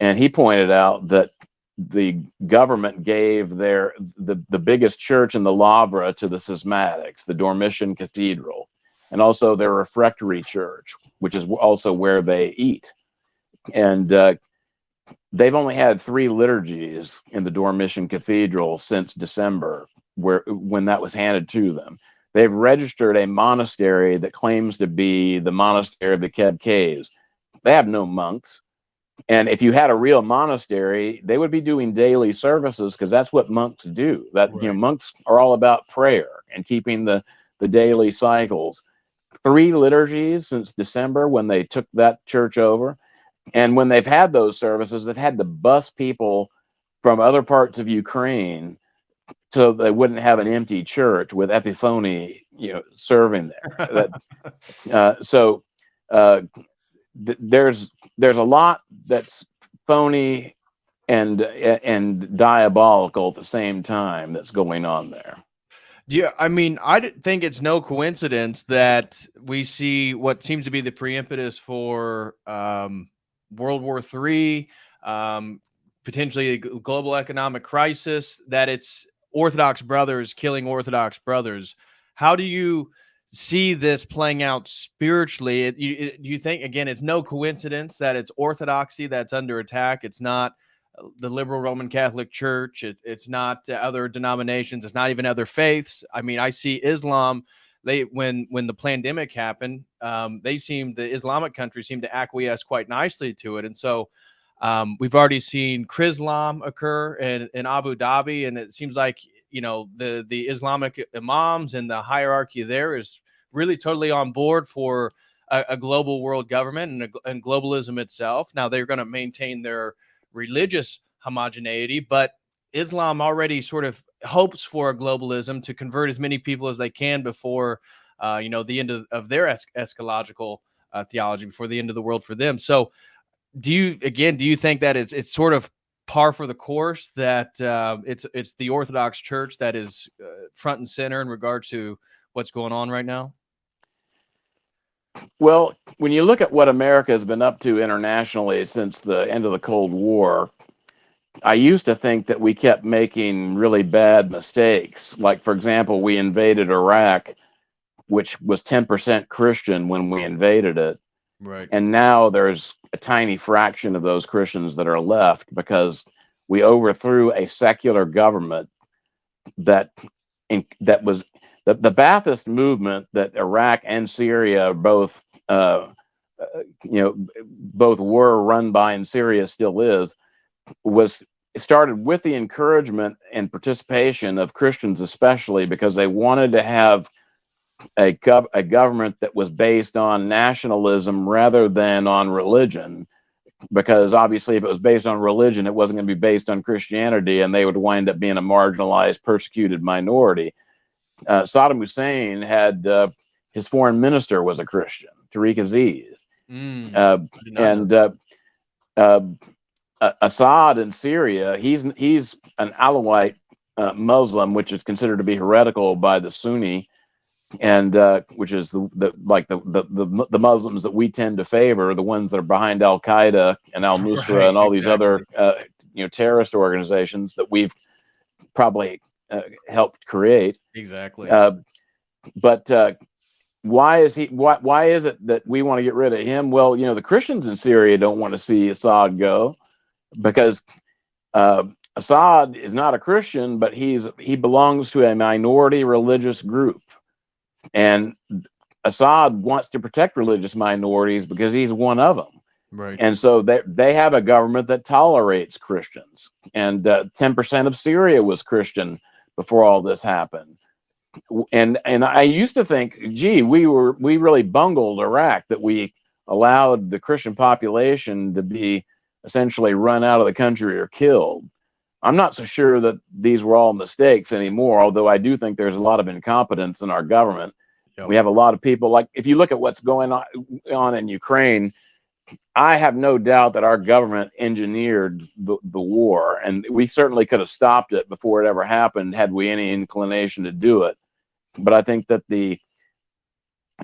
and he pointed out that the government gave the biggest church in the Lavra to the schismatics, the Dormition Cathedral, and also their refectory church, which is also where they eat. And they've only had 3 liturgies in the Dormition Cathedral since December, when that was handed to them. They've registered a monastery that claims to be the monastery of the Kiev Caves. They have no monks. And if you had a real monastery, they would be doing daily services, because that's what monks do. Monks are all about prayer and keeping the daily cycles. 3 liturgies since December, when they took that church over. And when they've had those services, they've had to bus people from other parts of Ukraine so they wouldn't have an empty church with Epiphany, serving there. There's a lot that's phony and diabolical at the same time that's going on there. Yeah, I mean, think it's no coincidence that we see what seems to be the preimpetus for World War III, potentially a global economic crisis, that it's Orthodox brothers killing Orthodox brothers. How do you see this playing out spiritually? Do you think, again, it's no coincidence that it's Orthodoxy that's under attack? It's not the liberal Roman Catholic Church. It's not other denominations. It's not even other faiths. I mean, I see Islam. When the pandemic happened, the Islamic countries seemed to acquiesce quite nicely to it. And so we've already seen Chrislam occur in Abu Dhabi, and it seems like the Islamic imams and the hierarchy there is really totally on board for a global world government and globalism itself. Now they're going to maintain their religious homogeneity, but Islam already sort of hopes for a globalism to convert as many people as they can before the end of their eschatological theology, before the end of the world for them. So do you think that it's sort of par for the course, that it's the Orthodox Church that is front and center in regards to what's going on right now? Well, when you look at what America has been up to internationally since the end of the Cold War, I used to think that we kept making really bad mistakes. Like, for example, we invaded Iraq, which was 10% Christian when we invaded it. Right. And now there's a tiny fraction of those Christians that are left because we overthrew a secular government that was the Ba'athist movement that Iraq and Syria both were run by, and Syria still is, was started with the encouragement and participation of Christians, especially because they wanted to have a government that was based on nationalism rather than on religion. Because obviously, if it was based on religion, it wasn't going to be based on Christianity, and they would wind up being a marginalized, persecuted minority. Saddam Hussein had his foreign minister was a Christian, Tariq Aziz, Assad in Syria. He's an Alawite Muslim, which is considered to be heretical by the Sunni, and which is the Muslims that we tend to favor, the ones that are behind Al Qaeda and Al Nusra, right, and all these other terrorist organizations that we've probably helped create. Exactly. But why is it that we want to get rid of him? Well, the Christians in Syria don't want to see Assad go, because Assad is not a Christian, but he belongs to a minority religious group, and Assad wants to protect religious minorities because he's one of them. Right. And so they have a government that tolerates Christians. And 10% of Syria was Christian before all this happened. And I used to think, gee, we really bungled Iraq, that we allowed the Christian population to be essentially run out of the country or killed. I'm not so sure that these were all mistakes anymore, although I do think there's a lot of incompetence in our government. Yep. We have a lot of people, like if you look at what's going on in Ukraine, I have no doubt that our government engineered the war, and we certainly could have stopped it before it ever happened had we any inclination to do it. But I think that the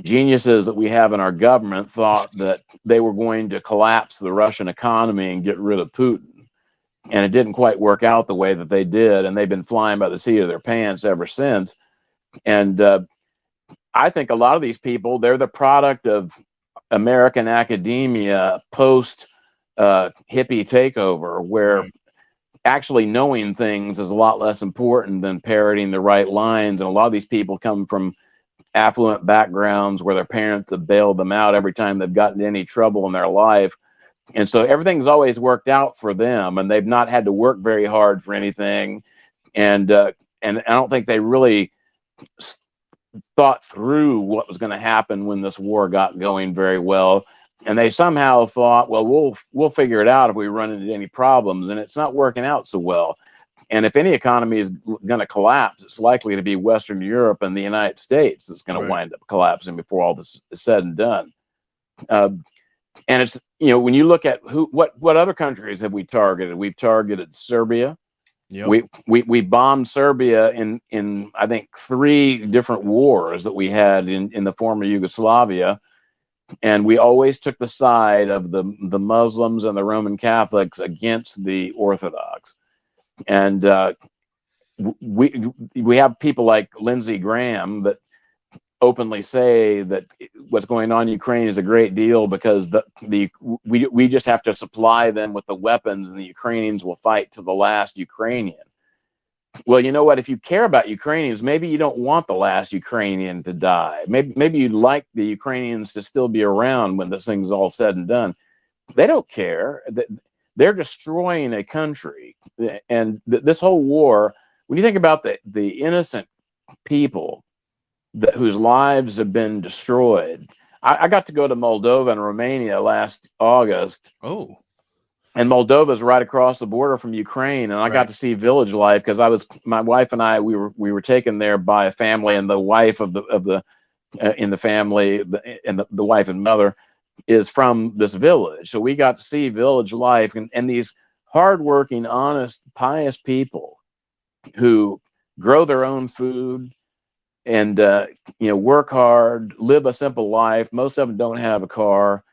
geniuses that we have in our government thought that they were going to collapse the Russian economy and get rid of Putin. And it didn't quite work out the way that they did, and they've been flying by the seat of their pants ever since. And I think a lot of these people, they're the product of American academia post hippie takeover, where actually knowing things is a lot less important than parroting the right lines. And a lot of these people come from affluent backgrounds where their parents have bailed them out every time they've gotten into any trouble in their life. And so everything's always worked out for them, and they've not had to work very hard for anything. And I don't think they really thought through what was going to happen when this war got going very well. And they somehow thought, well, we'll figure it out if we run into any problems. And it's not working out so well. And if any economy is going to collapse, it's likely to be Western Europe and the United States that's going to wind up collapsing before all this is said and done. And it's, when you look at what other countries have we targeted? We've targeted Serbia. Yep. We bombed Serbia in I think 3 different wars that we had in the former Yugoslavia, and we always took the side of the Muslims and the Roman Catholics against the Orthodox. And we have people like Lindsey Graham that openly say that what's going on in Ukraine is a great deal because we just have to supply them with the weapons, and the Ukrainians will fight to the last Ukrainian. Well, you know what? If you care about Ukrainians, maybe you don't want the last Ukrainian to die. Maybe you'd like the Ukrainians to still be around when this thing's all said and done. They don't care. They're destroying a country, and this whole war. When you think about the innocent people whose lives have been destroyed. I got to go to Moldova and Romania last August. Oh. And Moldova is right across the border from Ukraine, and I got to see village life because my wife and I we were taken there by a family, and the wife of the in the family and the wife and mother is from this village. So we got to see village life and these hardworking, honest, pious people who grow their own food and work hard, live a simple life. Most of them don't have a car,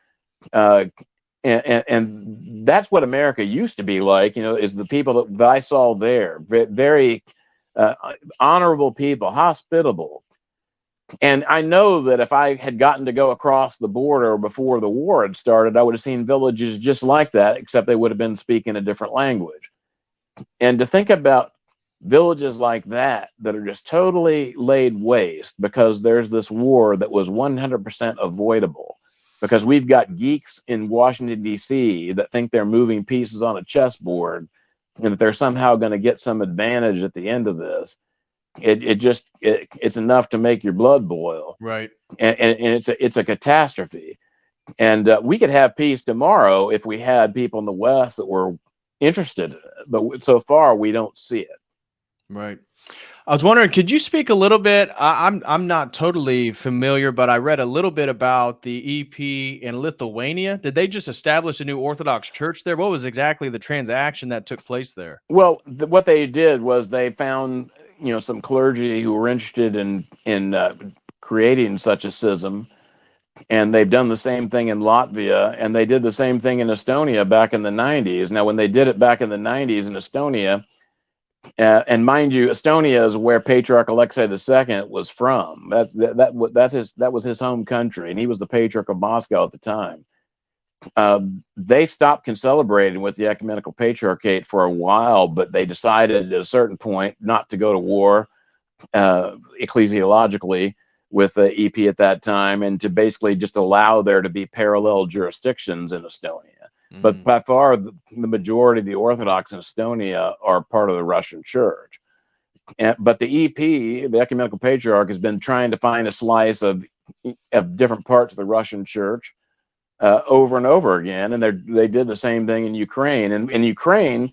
and that's what America used to be like. Is the people that I saw there, very honorable people, hospitable. And I know that if I had gotten to go across the border before the war had started, I would have seen villages just like that, except they would have been speaking a different language. And to think about villages like that are just totally laid waste because there's this war that was 100% avoidable, because we've got geeks in Washington, D.C. that think they're moving pieces on a chessboard and that they're somehow going to get some advantage at the end of this. It's enough to make your blood boil. Right. And it's a catastrophe. And we could have peace tomorrow if we had people in the West that were interested in it. But so far, we don't see it. Right. I was wondering, could you speak a little bit? I'm not totally familiar, but I read a little bit about the EP in Lithuania. Did they just establish a new Orthodox church there? What was exactly the transaction that took place there? Well, what they did was they found some clergy who were interested in creating such a schism, and they've done the same thing in Latvia, and they did the same thing in Estonia back in the 90s. Now, when they did it back in the 90s in Estonia, and mind you, Estonia is where Patriarch Alexei II was from. That was his home country, and he was the Patriarch of Moscow at the time. They stopped celebrating with the ecumenical patriarchate for a while, but they decided at a certain point not to go to war ecclesiologically with the EP at that time, and to basically just allow there to be parallel jurisdictions in Estonia. But by far, the majority of the Orthodox in Estonia are part of the Russian Church. But the EP, the Ecumenical Patriarch, has been trying to find a slice of different parts of the Russian Church over and over again. And they did the same thing in Ukraine. And in Ukraine,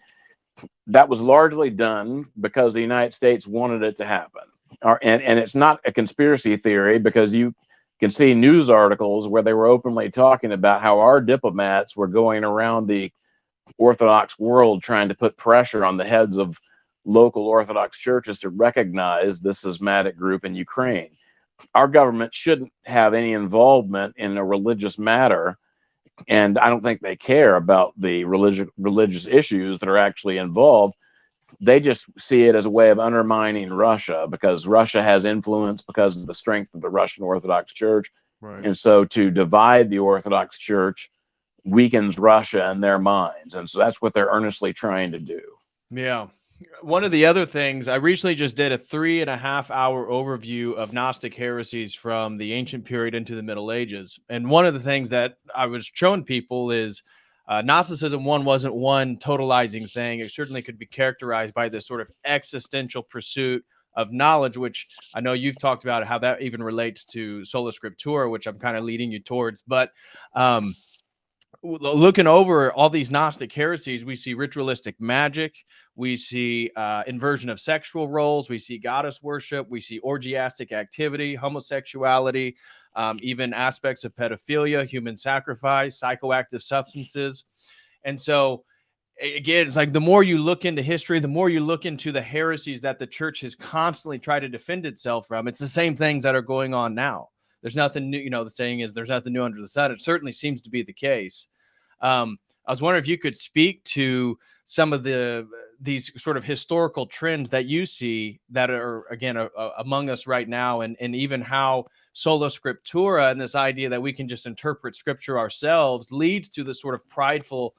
that was largely done because the United States wanted it to happen. And it's not a conspiracy theory, because you can see news articles where they were openly talking about how our diplomats were going around the Orthodox world trying to put pressure on the heads of local Orthodox churches to recognize this schismatic group in Ukraine. Our government shouldn't have any involvement in a religious matter, and I don't think they care about the religious issues that are actually involved. They just see it as a way of undermining Russia, because Russia has influence because of the strength of the Russian Orthodox Church. Right. And so to divide the Orthodox Church weakens Russia in their minds. And so that's what they're earnestly trying to do. Yeah. One of the other things, I recently just did a 3.5-hour overview of Gnostic heresies from the ancient period into the Middle Ages. And one of the things that I was showing people is Gnosticism, wasn't one totalizing thing. It certainly could be characterized by this sort of existential pursuit of knowledge, which I know you've talked about how that even relates to Sola Scriptura, which I'm kind of leading you towards. But looking over all these Gnostic heresies, we see ritualistic magic, we see inversion of sexual roles, we see goddess worship, we see orgiastic activity, homosexuality, even aspects of pedophilia, human sacrifice, psychoactive substances. And so, again, it's like the more you look into history, the more you look into the heresies that the church has constantly tried to defend itself from. It's the same things that are going on now. There's nothing new. The saying is there's nothing new under the sun. It certainly seems to be the case. I was wondering if you could speak to some of these sort of historical trends that you see that are, again, among us right now, and even how Sola Scriptura and this idea that we can just interpret scripture ourselves leads to this sort of prideful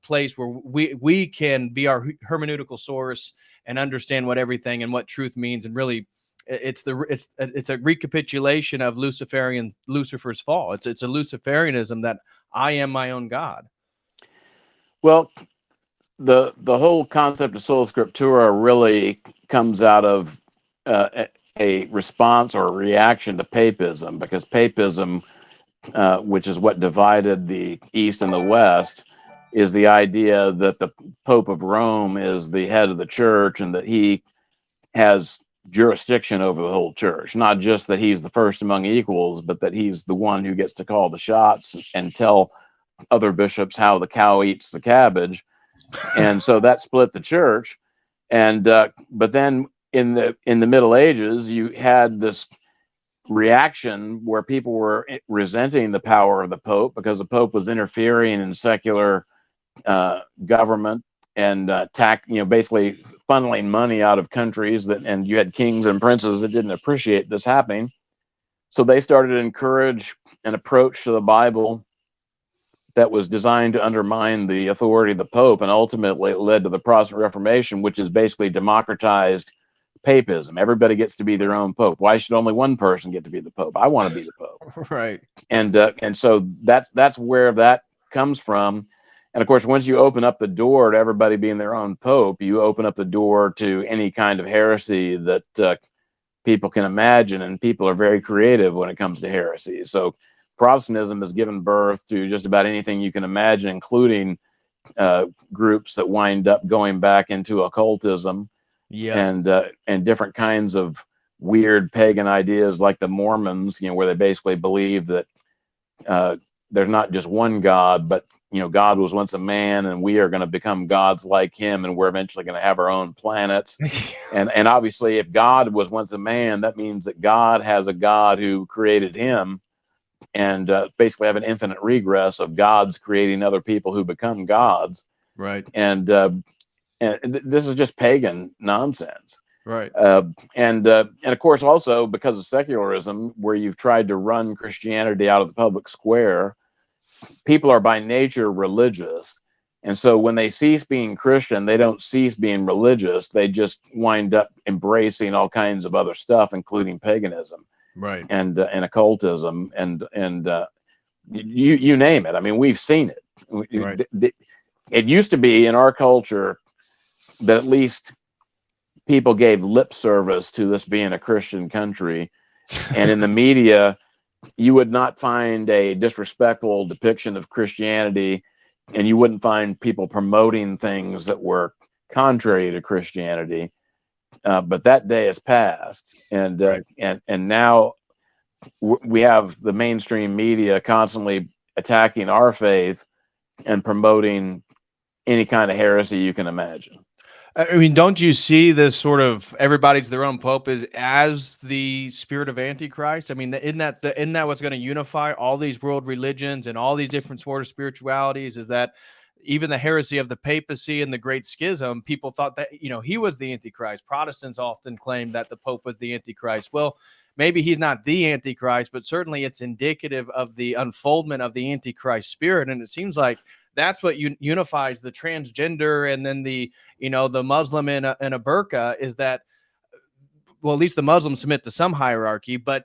place where we can be our hermeneutical source and understand what everything and what truth means. And really, it's a recapitulation of Lucifer's fall. It's a Luciferianism that I am my own God. Well, the whole concept of Sola Scriptura really comes out of a response or a reaction to papism, because papism, which is what divided the East and the West, is the idea that the Pope of Rome is the head of the church and that he has jurisdiction over the whole church. Not just that he's the first among equals, but that he's the one who gets to call the shots and tell other bishops how the cow eats the cabbage. And so that split the church. And but then in the Middle Ages, you had this reaction where people were resenting the power of the Pope, because the Pope was interfering in secular government and basically funneling money out of countries and you had kings and princes that didn't appreciate this happening. So they started to encourage an approach to the Bible that was designed to undermine the authority of the Pope, and ultimately it led to the Protestant Reformation, which is basically democratized papism. Everybody gets to be their own Pope. Why should only one person get to be the Pope? I want to be the Pope. Right. And so that's where that comes from. And of course, once you open up the door to everybody being their own Pope, you open up the door to any kind of heresy that people can imagine, and people are very creative when it comes to heresy. So Protestantism has given birth to just about anything you can imagine, including groups that wind up going back into occultism. Yes. And different kinds of weird pagan ideas, like the Mormons, where they basically believe that there's not just one God, but God was once a man, and we are going to become gods like him, and we're eventually going to have our own planets. and obviously, if God was once a man, that means that God has a God who created him, and basically have an infinite regress of gods creating other people who become gods. Right. And this is just pagan nonsense. Right. And of course, also because of secularism, where you've tried to run Christianity out of the public square, people are by nature religious. And so when they cease being Christian, they don't cease being religious. They just wind up embracing all kinds of other stuff, including paganism Right. and occultism and you name it. I mean, we've seen Right. it. It used to be in our culture that at least people gave lip service to this being a Christian country, and in the media, you would not find a disrespectful depiction of Christianity, and you wouldn't find people promoting things that were contrary to Christianity. But that day has passed, and Right. now we have the mainstream media constantly attacking our faith and promoting any kind of heresy you can imagine. I mean, don't you see this sort of everybody's their own pope as the spirit of Antichrist? I mean, isn't that what's going to unify all these world religions and all these different sort of spiritualities? Is that even the heresy of the papacy and the Great Schism? People thought that he was the Antichrist. Protestants often claim that the Pope was the Antichrist. Well, maybe he's not the Antichrist, but certainly it's indicative of the unfoldment of the Antichrist spirit. And it seems like that's what unifies the transgender and then the Muslim in a burqa, is that, well, at least the Muslims submit to some hierarchy, but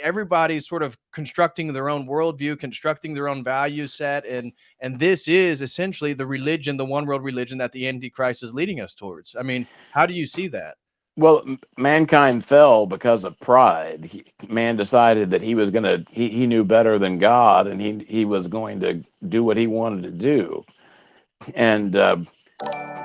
everybody's sort of constructing their own worldview, constructing their own value set, and this is essentially the religion, the one world religion that the Antichrist is leading us towards. I mean, how do you see that? Well, mankind fell because of pride. Man decided that he was gonna he knew better than God, and he was going to do what he wanted to do, and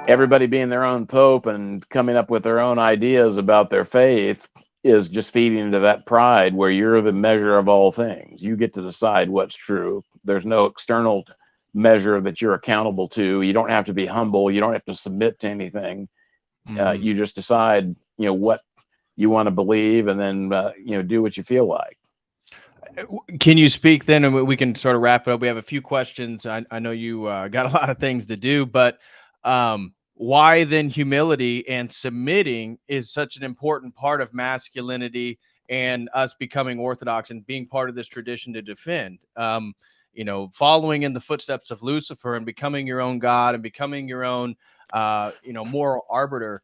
everybody being their own pope and coming up with their own ideas about their faith is just feeding into that pride where you're the measure of all things. You get to decide what's true. There's no external measure that you're accountable to. You don't have to be humble. You don't have to submit to anything. You just decide, what you want to believe, and then, do what you feel like. Can you speak then, and we can sort of wrap it up? We have a few questions. I know you got a lot of things to do, but why then humility and submitting is such an important part of masculinity and us becoming Orthodox and being part of this tradition to defend? Following in the footsteps of Lucifer and becoming your own God and becoming your own, moral arbiter.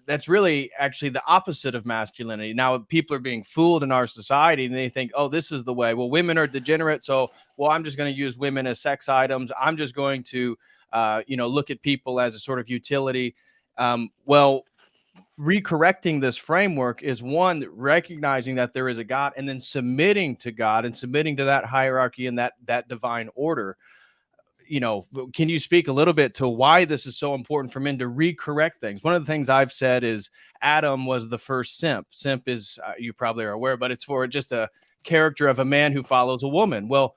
That's really actually the opposite of masculinity. Now, people are being fooled in our society and they think, oh, this is the way. Well, women are degenerate. So, well, I'm just going to use women as sex items. I'm just going to, look at people as a sort of utility. Well, recorrecting this framework is one, recognizing that there is a God and then submitting to God and submitting to that hierarchy and that divine order. Can you speak a little bit to why this is so important for men to recorrect things? One of the things I've said is Adam was the first simp. Simp is, you probably are aware, but it's for just a character of a man who follows a woman. Well,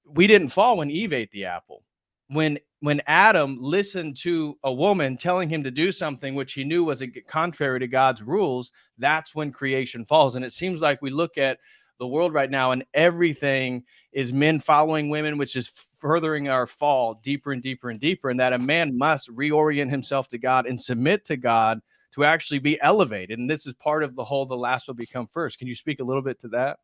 we didn't fall when Eve ate the apple. When Adam listened to a woman telling him to do something which he knew was contrary to God's rules, that's when creation falls. And it seems like we look at the world right now and everything is men following women, which is furthering our fall deeper and deeper and deeper, and that a man must reorient himself to God and submit to God to actually be elevated. And this is part of the last will become first. Can you speak a little bit to that?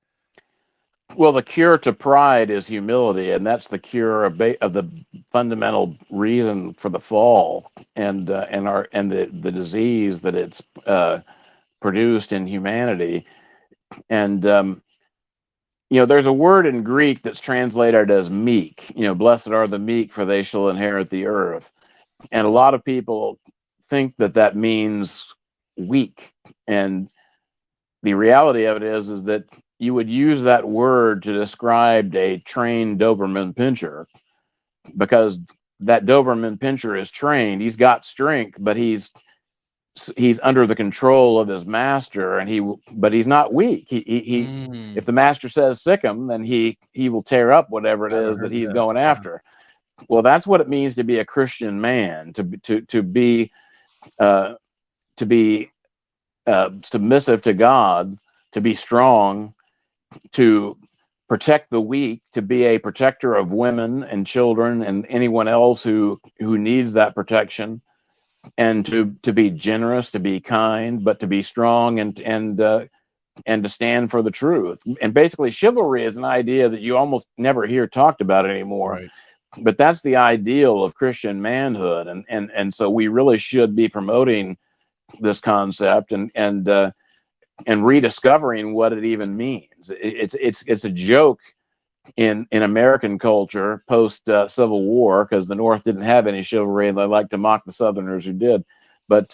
Well, the cure to pride is humility, and that's the cure of the fundamental reason for the fall and the disease that it's produced in humanity. And there's a word in Greek that's translated as meek. Blessed are the meek, for they shall inherit the earth. And a lot of people think that means weak. And the reality of it is that you would use that word to describe a trained Doberman Pinscher, because that Doberman Pinscher is trained. He's got strength, but he's under the control of his master, but he's not weak. If the master says sick him, then he will tear up whatever it is that he's going after. Well, that's what it means to be a Christian man, to be submissive to God, to be strong, to protect the weak, to be a protector of women and children and anyone else who needs that protection, and to be generous, to be kind, but to be strong and and to stand for the truth. And basically, chivalry is an idea that you almost never hear talked about anymore. Right. But that's the ideal of Christian manhood, and so we really should be promoting this concept and rediscovering what it even means. It's a joke in American culture post Civil War, because the North didn't have any chivalry, and they like to mock the Southerners who did. But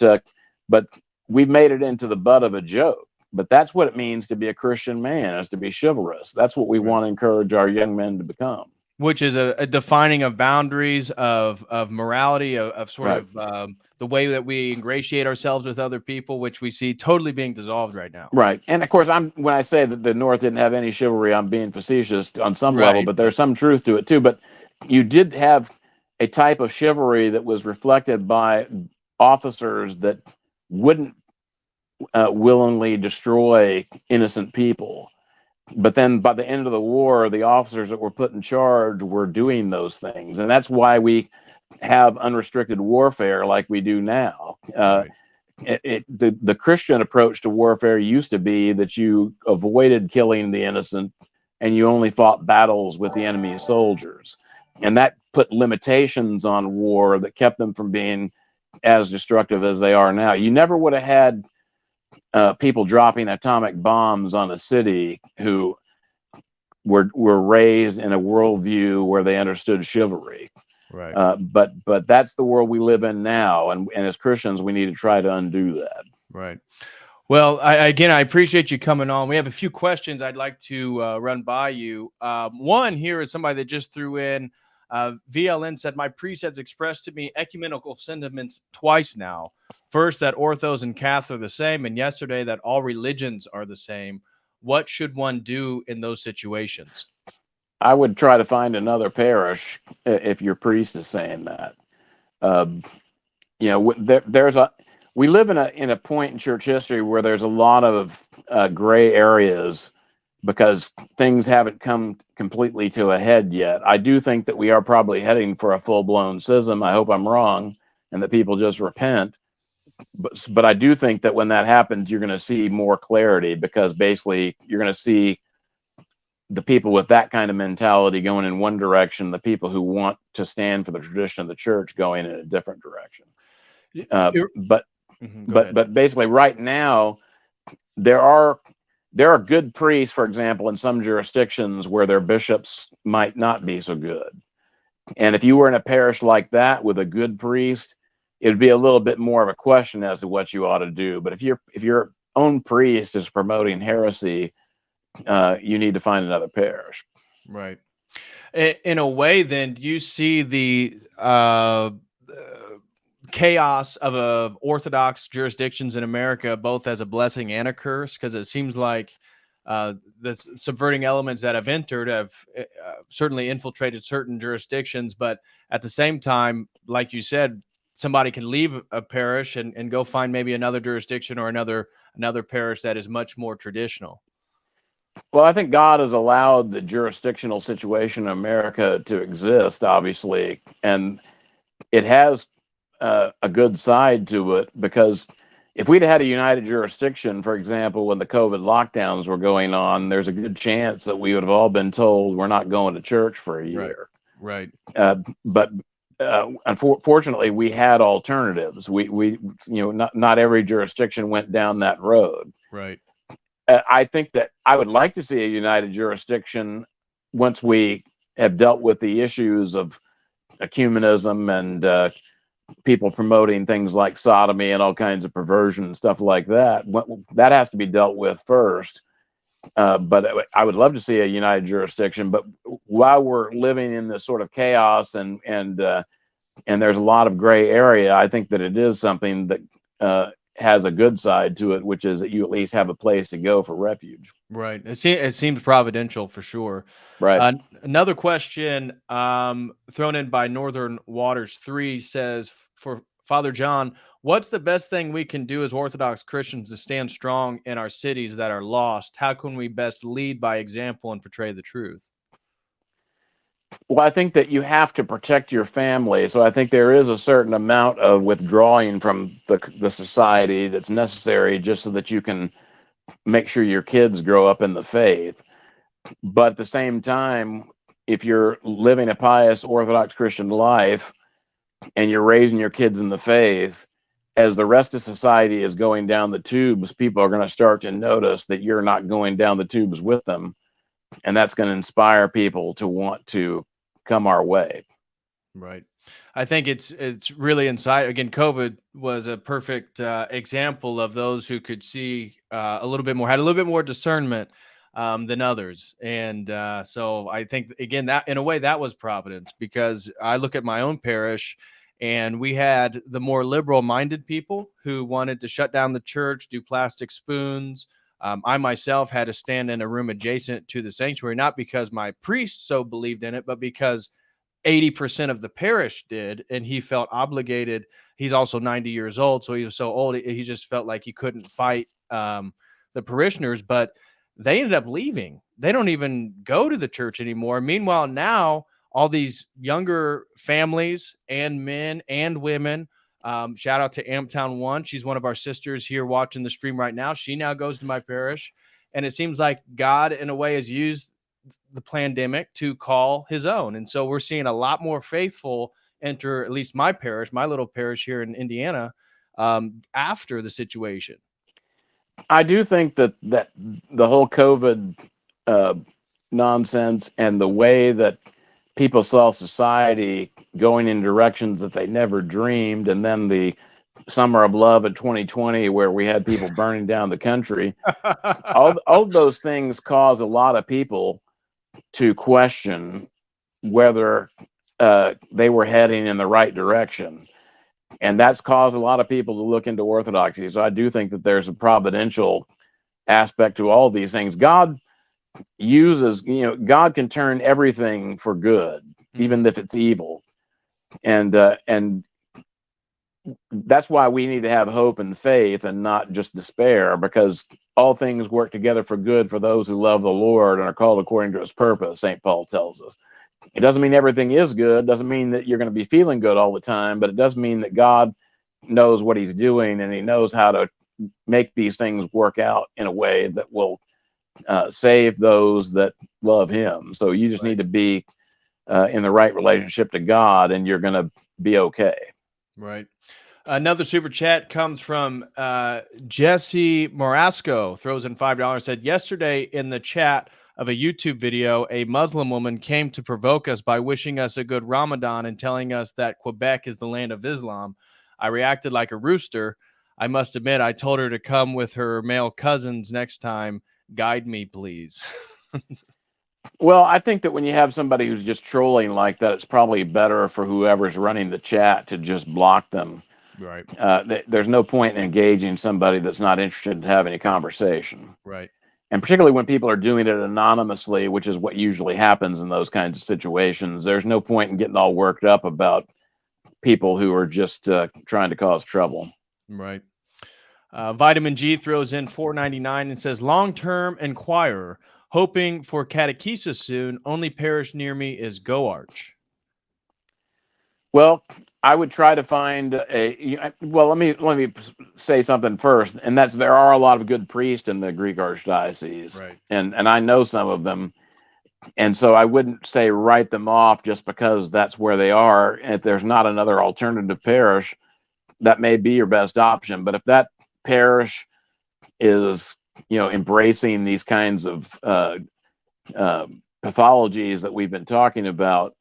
we've made it into the butt of a joke. But that's what it means to be a Christian man, is to be chivalrous. That's what we want to encourage our young men to become. Which is a defining of boundaries, of morality, of sort Right. of the way that we ingratiate ourselves with other people, which we see totally being dissolved right now. Right. And of course, when I say that the North didn't have any chivalry, I'm being facetious on some level, Right. but there's some truth to it too. But you did have a type of chivalry that was reflected by officers that wouldn't willingly destroy innocent people. But then by the end of the war, the officers that were put in charge were doing those things. And that's why we have unrestricted warfare like we do now. Right. The Christian approach to warfare used to be that you avoided killing the innocent and you only fought battles with the enemy soldiers. And that put limitations on war that kept them from being as destructive as they are now. You never would have had people dropping atomic bombs on a city who were raised in a worldview where they understood chivalry. Right. But that's the world we live in now, and as Christians, we need to try to undo that. Right. Well, I appreciate you coming on. We have a few questions I'd like to run by you. One here is somebody that just threw in. VLN said, my priest has expressed to me ecumenical sentiments twice now. First, that Orthos and Catholics are the same, and yesterday that all religions are the same. What should one do in those situations? I would try to find another parish if your priest is saying that. We live in a point in church history where there's a lot of gray areas because things haven't come completely to a head yet. I do think that we are probably heading for a full-blown schism. I hope I'm wrong and that people just repent. But I do think that when that happens, you're going to see more clarity, because basically you're going to see the people with that kind of mentality going in one direction, the people who want to stand for the tradition of the church going in a different direction. But basically right now, there are good priests, for example, in some jurisdictions where their bishops might not be so good. And if you were in a parish like that with a good priest, it would be a little bit more of a question as to what you ought to do. But if your own priest is promoting heresy, you need to find another parish. Right. In a way, then, do you see the chaos of Orthodox jurisdictions in America both as a blessing and a curse? Because it seems like the subverting elements that have entered have certainly infiltrated certain jurisdictions, but at the same time, like you said, somebody can leave a parish and go find maybe another jurisdiction or another parish that is much more traditional. Well, I think God has allowed the jurisdictional situation in America to exist, obviously, and it has a good side to it, because if we'd had a united jurisdiction, for example, when the COVID lockdowns were going on, there's a good chance that we would have all been told we're not going to church for a year. Right. But unfortunately, we had alternatives. We not every jurisdiction went down that road. Right. I think that I would like to see a united jurisdiction once we have dealt with the issues of ecumenism and people promoting things like sodomy and all kinds of perversion and stuff like that. That has to be dealt with first. But I would love to see a united jurisdiction. But while we're living in this sort of chaos and there's a lot of gray area, I think that it is something that has a good side to it, which is that you at least have a place to go for refuge. Right. It seems providential for sure. Right. Another question thrown in by Northern Waters 3 says, for Father John, what's the best thing we can do as Orthodox Christians to stand strong in our cities that are lost? How can we best lead by example and portray the truth? Well, I think that you have to protect your family. So I think there is a certain amount of withdrawing from the society that's necessary, just so that you can make sure your kids grow up in the faith. But at the same time, if you're living a pious Orthodox Christian life and you're raising your kids in the faith, as the rest of society is going down the tubes, people are going to start to notice that you're not going down the tubes with them. And that's going to inspire people to want to come our way. Right. I think it's really inside. Again, COVID was a perfect example of those who could see a little bit more, had a little bit more discernment than others, and so I think again that in a way that was providence, because I look at my own parish, and we had the more liberal-minded people who wanted to shut down the church, do plastic spoons. I myself had to stand in a room adjacent to the sanctuary, not because my priest so believed in it, but because 80% of the parish did, and he felt obligated. He's also 90 years old, so he was so old he just felt like he couldn't fight the parishioners, but they ended up leaving. They don't even go to the church anymore. Meanwhile, now all these younger families and men and women, shout out to Amptown One, she's one of our sisters here watching the stream right now. She now goes to my parish, and it seems like God in a way has used the pandemic to call his own. And so we're seeing a lot more faithful enter at least my parish, my little parish here in Indiana, after the situation. I do think that the whole COVID uh, nonsense and the way that people saw society going in directions that they never dreamed, and then the summer of love of 2020, where we had people burning down the country, all of those things cause a lot of people to question whether they were heading in the right direction. And that's caused a lot of people to look into orthodoxy. So I do think that there's a providential aspect to all these things. God uses, God can turn everything for good, even if it's evil. And that's why we need to have hope and faith and not just despair, because all things work together for good for those who love the Lord and are called according to his purpose, St. Paul tells us. It doesn't mean everything is good, doesn't mean that you're going to be feeling good all the time, but it does mean that God knows what he's doing, and he knows how to make these things work out in a way that will save those that love him. So you just need to be in the right relationship to God, and you're going to be okay. Right. Another super chat comes from Jesse Morasco, throws in $5, said, yesterday in the chat of a YouTube video, a Muslim woman came to provoke us by wishing us a good Ramadan and telling us that Quebec is the land of Islam. I reacted like a rooster. I must admit, I told her to come with her male cousins next time. Guide me, please. Well, I think that when you have somebody who's just trolling like that, it's probably better for whoever's running the chat to just block them. Right. There's no point in engaging somebody that's not interested in having a conversation. Right. And particularly when people are doing it anonymously, which is what usually happens in those kinds of situations, there's no point in getting all worked up about people who are just trying to cause trouble. Right. Vitamin G throws in $4.99 and says, long-term inquirer, hoping for catechesis soon. Only parish near me is Goarch. Well, I would try to find let me say something first, and that's there are a lot of good priests in the Greek Archdiocese, right? And I know some of them, and so I wouldn't say write them off just because that's where they are. And if there's not another alternative parish, that may be your best option. But if that parish is embracing these kinds of pathologies that we've been talking about,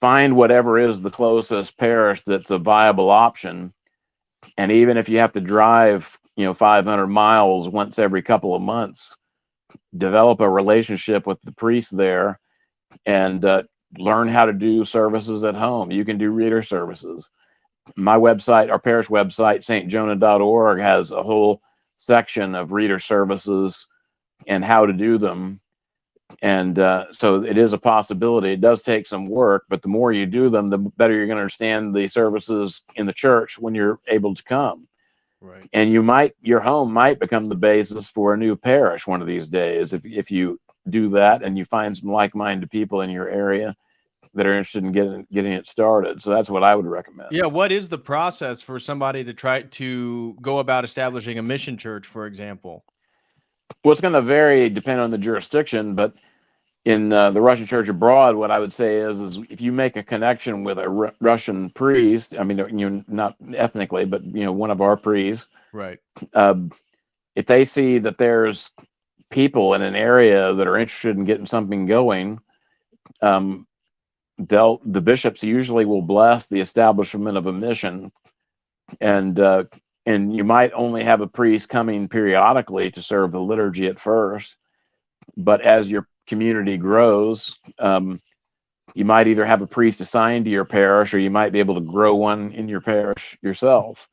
find whatever is the closest parish that's a viable option. And even if you have to drive 500 miles once every couple of months, develop a relationship with the priest there, and learn how to do services at home. You can do reader services. My website, our parish website, stjonah.org, has a whole section of reader services and how to do them. And so it is a possibility. It does take some work, but the more you do them, the better you're going to understand the services in the church when you're able to come. Right. And your home might become the basis for a new parish one of these days if you do that and you find some like-minded people in your area that are interested in getting it started. So that's what I would recommend. Yeah. What is the process for somebody to try to go about establishing a mission church, for example? Well, it's going to vary depending on the jurisdiction, but in the Russian Church abroad, what I would say is if you make a connection with a Russian priest, I mean, not ethnically, but one of our priests, Right. uh, if they see that there's people in an area that are interested in getting something going, um, the bishops usually will bless the establishment of a mission, and you might only have a priest coming periodically to serve the liturgy at first, but as your community grows, you might either have a priest assigned to your parish, or you might be able to grow one in your parish yourself.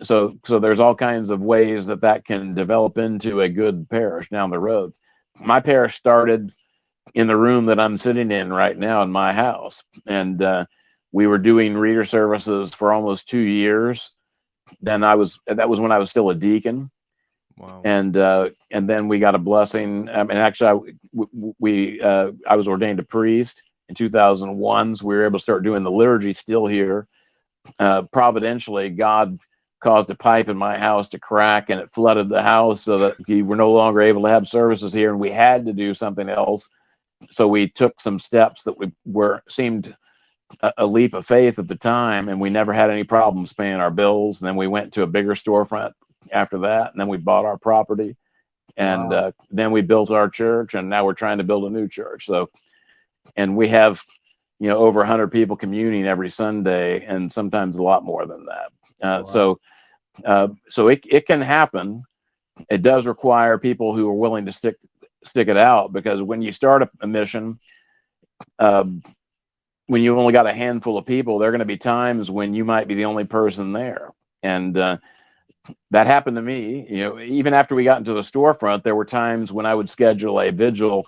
So there's all kinds of ways that can develop into a good parish down the road. My parish started in the room that I'm sitting in right now in my house, and we were doing reader services for almost 2 years. Then that was when I was still a deacon. Wow. And then we got a blessing. And actually, I was ordained a priest in 2001. So we were able to start doing the liturgy still here. Providentially, God caused a pipe in my house to crack, and it flooded the house so that we were no longer able to have services here, and we had to do something else. So we took some steps that seemed a leap of faith at the time, and we never had any problems paying our bills. And then we went to a bigger storefront after that, and then we bought our property, and Wow. then we built our church, and now we're trying to build a new church. So, and we have over 100 people communing every Sunday, and sometimes a lot more than that. Wow. So it can happen. It does require people who are willing to stick it out, because when you start a mission, when you only got a handful of people, there are going to be times when you might be the only person there. And that happened to me. Even after we got into the storefront, there were times when I would schedule a vigil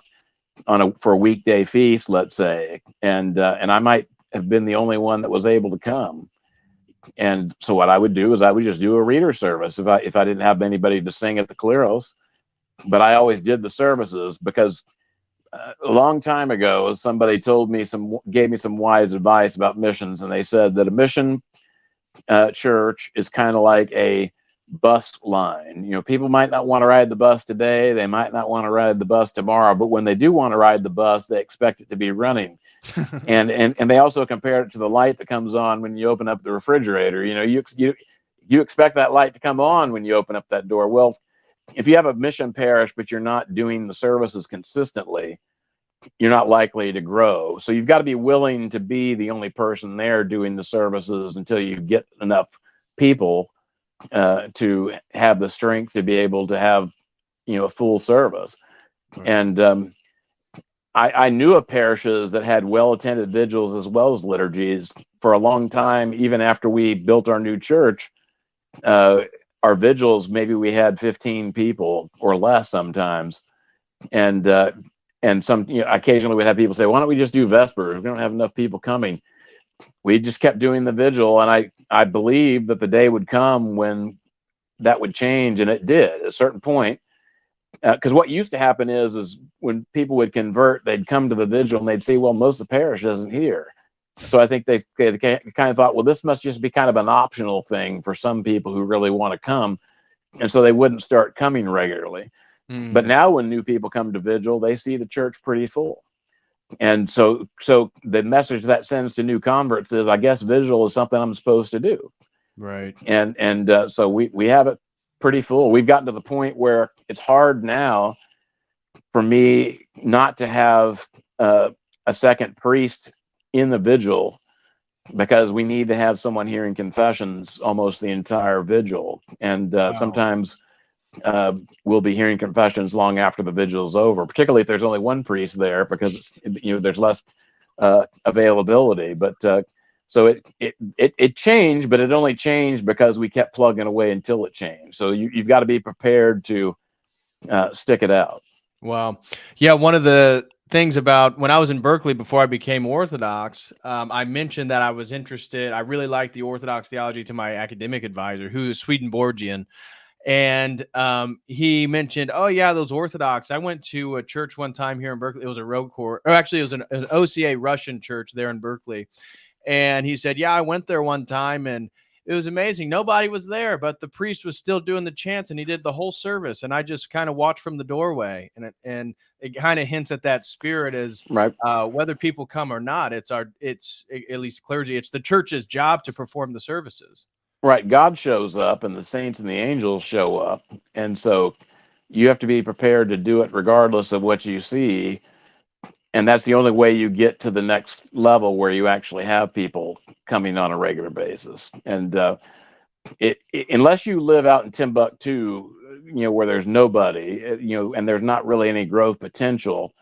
for a weekday feast, let's say, and I might have been the only one that was able to come. And so what I would do is I would just do a reader service if I didn't have anybody to sing at the Kleros. But I always did the services, because a long time ago, somebody gave me some wise advice about missions, and they said that a mission church is kind of like a bus line. People might not want to ride the bus today, they might not want to ride the bus tomorrow, but when they do want to ride the bus, they expect it to be running. and they also compared it to the light that comes on when you open up the refrigerator. You expect that light to come on when you open up that door. Well, if you have a mission parish but you're not doing the services consistently, you're not likely to grow. So you've got to be willing to be the only person there doing the services until you get enough people to have the strength to be able to have a full service. Right. And I knew of parishes that had well-attended vigils as well as liturgies for a long time. Even after we built our new church, our vigils, maybe we had 15 people or less sometimes. And some, occasionally we'd have people say, why don't we just do Vespers? We don't have enough people coming. We just kept doing the vigil. And I believed that the day would come when that would change. And it did at a certain point. Because what used to happen is when people would convert, they'd come to the vigil and they'd see, well, most of the parish isn't here. So I think they kind of thought, well, this must just be kind of an optional thing for some people who really want to come. And so they wouldn't start coming regularly. But now when new people come to vigil, they see the church pretty full. And so the message that sends to new converts is, I guess vigil is something I'm supposed to do. Right. And so we have it pretty full. We've gotten to the point where it's hard now for me not to have a second priest in the vigil, because we need to have someone hearing confessions almost the entire vigil. And Wow. sometimes we'll be hearing confessions long after the vigil is over, particularly if there's only one priest there, because there's less availability. But so it changed, but it only changed because we kept plugging away until it changed. So you've got to be prepared to stick it out. Wow. Yeah, one of the things about when I was in Berkeley before I became Orthodox, I mentioned that I was interested. I really liked the Orthodox theology to my academic advisor, who is Swedenborgian. And he mentioned, oh, yeah, those Orthodox. I went to a church one time here in Berkeley. It was a road court, or actually, it was an OCA Russian church there in Berkeley. And he said, yeah, I went there one time, and it was amazing. Nobody was there, but the priest was still doing the chants, and he did the whole service. And I just kind of watched from the doorway, and it kind of hints at that spirit as Right. whether people come or not. It's at least clergy. It's the church's job to perform the services. Right. God shows up and the saints and the angels show up. And so you have to be prepared to do it regardless of what you see. And that's the only way you get to the next level where you actually have people coming on a regular basis. And unless you live out in Timbuktu, where there's nobody, and there's not really any growth potential,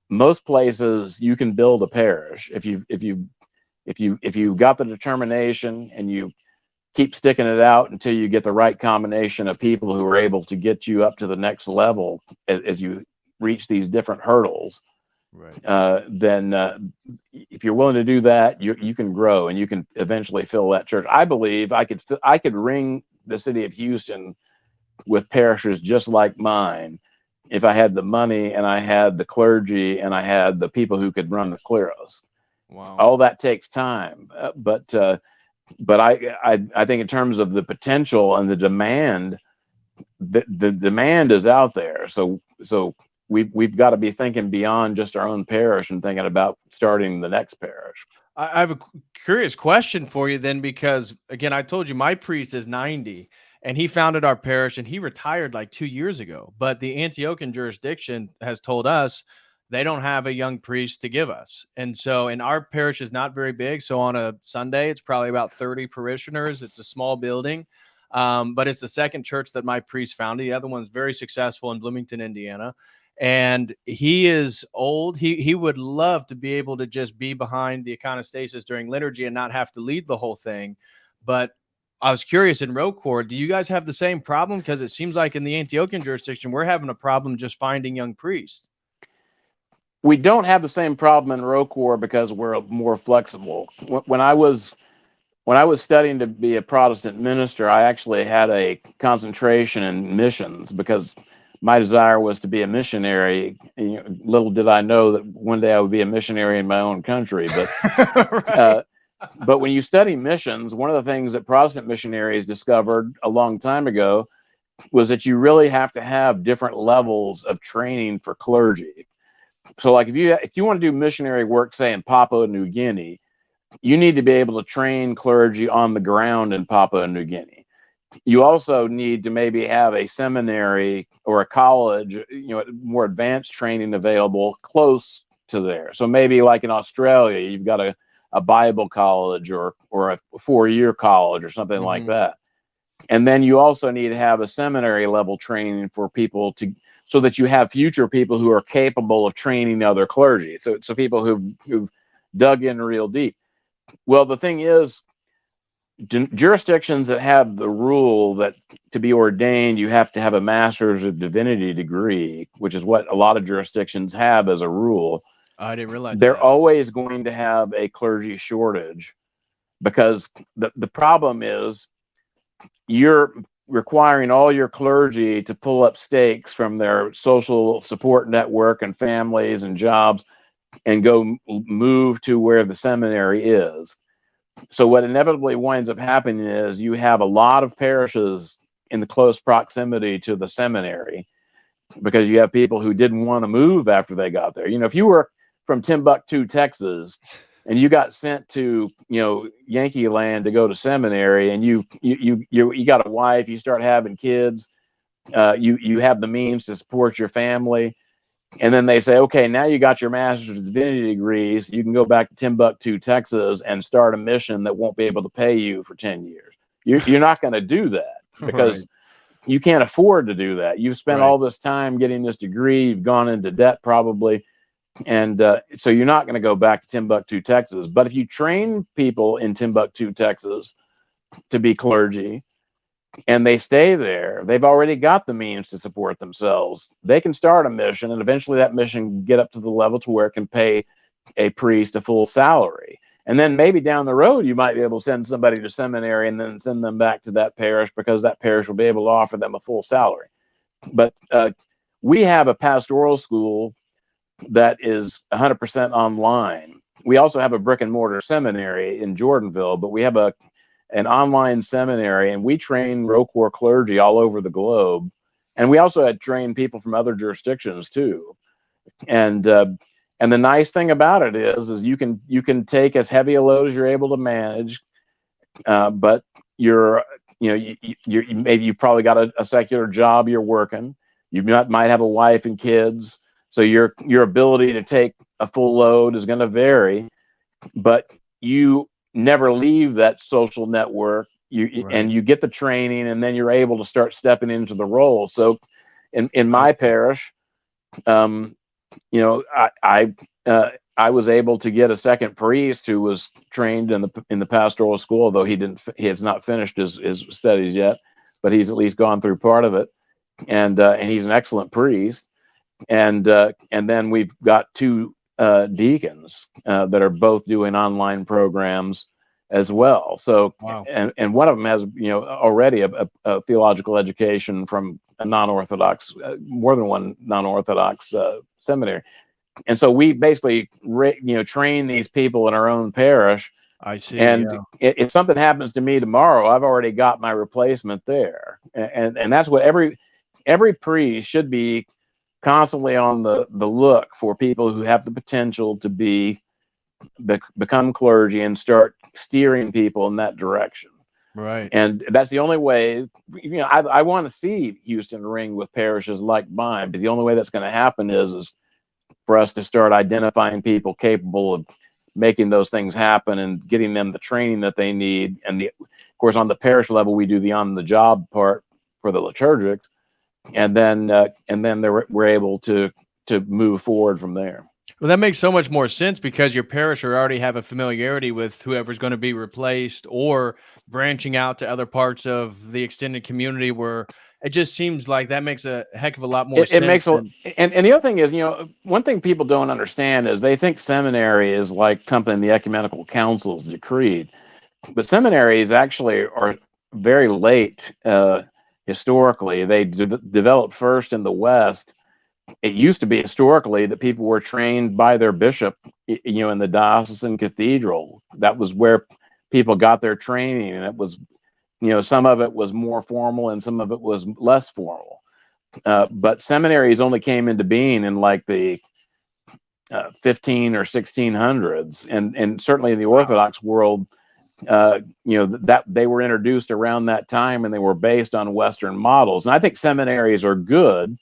most places you can build a parish if you got the determination and you keep sticking it out until you get the right combination of people who are able to get you up to the next level as you reach these different hurdles. Right. Then if you're willing to do that, you can grow and you can eventually fill that church. I believe I could ring the city of Houston with parishes just like mine if I had the money and I had the clergy and I had the people who could run the cleros. Wow. All that takes time, but I think in terms of the potential and the demand, the demand is out there. So we've got to be thinking beyond just our own parish and thinking about starting the next parish. I have a curious question for you then, because again, I told you my priest is 90 and he founded our parish and he retired like 2 years ago. But the Antiochian jurisdiction has told us they don't have a young priest to give us. And so, and our parish is not very big. So on a Sunday, it's probably about 30 parishioners. It's a small building. But it's the second church that my priest founded. The other one's very successful in Bloomington, Indiana, and he is old. He would love to be able to just be behind the iconostasis during liturgy and not have to lead the whole thing. But I was curious, in ROCOR, do you guys have the same problem? Because it seems like in the Antiochian jurisdiction, we're having a problem just finding young priests. We don't have the same problem in ROCOR because we're more flexible. When I was studying to be a Protestant minister, I actually had a concentration in missions because my desire was to be a missionary. Little did I know that one day I would be a missionary in my own country. But Right. but when you study missions, one of the things that Protestant missionaries discovered a long time ago was that you really have to have different levels of training for clergy. So, like if you want to do missionary work, say in Papua New Guinea, you need to be able to train clergy on the ground in Papua New Guinea. You also need to maybe have a seminary or a college, more advanced training available close to there. So maybe like in Australia, you've got a Bible college or a 4-year college or something like that. And then you also need to have a seminary level training for people so that you have future people who are capable of training other clergy. So people who've dug in real deep. Well, the thing is, jurisdictions that have the rule that to be ordained, you have to have a Master's of Divinity degree, which is what a lot of jurisdictions have as a rule. I didn't realize They're that. always going to have a clergy shortage because the problem is you're requiring all your clergy to pull up stakes from their social support network and families and jobs and go move to where the seminary is. So what inevitably winds up happening is you have a lot of parishes in the close proximity to the seminary because you have people who didn't want to move after they got there. If you were from Timbuktu, Texas, and you got sent to Yankee land to go to seminary, and you got a wife, you start having kids, you have the means to support your family. And then they say, okay, now you got your Master's of Divinity degrees. You can go back to Timbuktu, Texas, and start a mission that won't be able to pay you for 10 years. You're not going to do that because you can't afford to do that. You've spent all this time getting this degree. You've gone into debt probably. And so you're not going to go back to Timbuktu, Texas. But if you train people in Timbuktu, Texas to be clergy, and they stay there, they've already got the means to support themselves. They can start a mission, and eventually that mission can get up to the level to where it can pay a priest a full salary. And then maybe down the road, you might be able to send somebody to seminary and then send them back to that parish because that parish will be able to offer them a full salary. But we have a pastoral school that is 100% online. We also have a brick and mortar seminary in Jordanville, but we have a an online seminary, and we train ROCOR clergy all over the globe. And we also had trained people from other jurisdictions too. And the nice thing about it is you can take as heavy a load as you're able to manage, but you're maybe you've probably got a secular job you're working. You might have a wife and kids, so your ability to take a full load is going to vary, but you never leave that social network. And you get the training, and then you're able to start stepping into the role. So in my parish, I was able to get a second priest who was trained in the pastoral school, although he has not finished his studies yet, but he's at least gone through part of it, and he's an excellent priest. And then we've got two deacons that are both doing online programs as well. So, wow. and one of them has already a theological education from a non-Orthodox, more than one non-Orthodox seminary. And so we basically train these people in our own parish. I see. And if something happens to me tomorrow, I've already got my replacement there. And that's what every priest should be constantly on the look for people who have the potential to become clergy and start steering people in that direction. Right. And that's the only way. I want to see Houston ring with parishes like mine, but the only way that's going to happen is for us to start identifying people capable of making those things happen and getting them the training that they need. And of course, on the parish level, we do the on-the-job part for the liturgics, and then we're able to move forward from there. Well, that makes so much more sense because your parish already have a familiarity with whoever's going to be replaced, or branching out to other parts of the extended community, where it just seems like that makes a heck of a lot more sense. It makes and the other thing is, one thing people don't understand is they think seminary is like something the ecumenical councils decreed, but seminaries actually are very late historically. They developed first in the West. It used to be historically that people were trained by their bishop, in the diocesan cathedral. That was where people got their training, and it was, some of it was more formal and some of it was less formal. But seminaries only came into being in like the 15 or 1600s, and certainly in the Orthodox world, that they were introduced around that time, and they were based on Western models. And I think seminaries are good.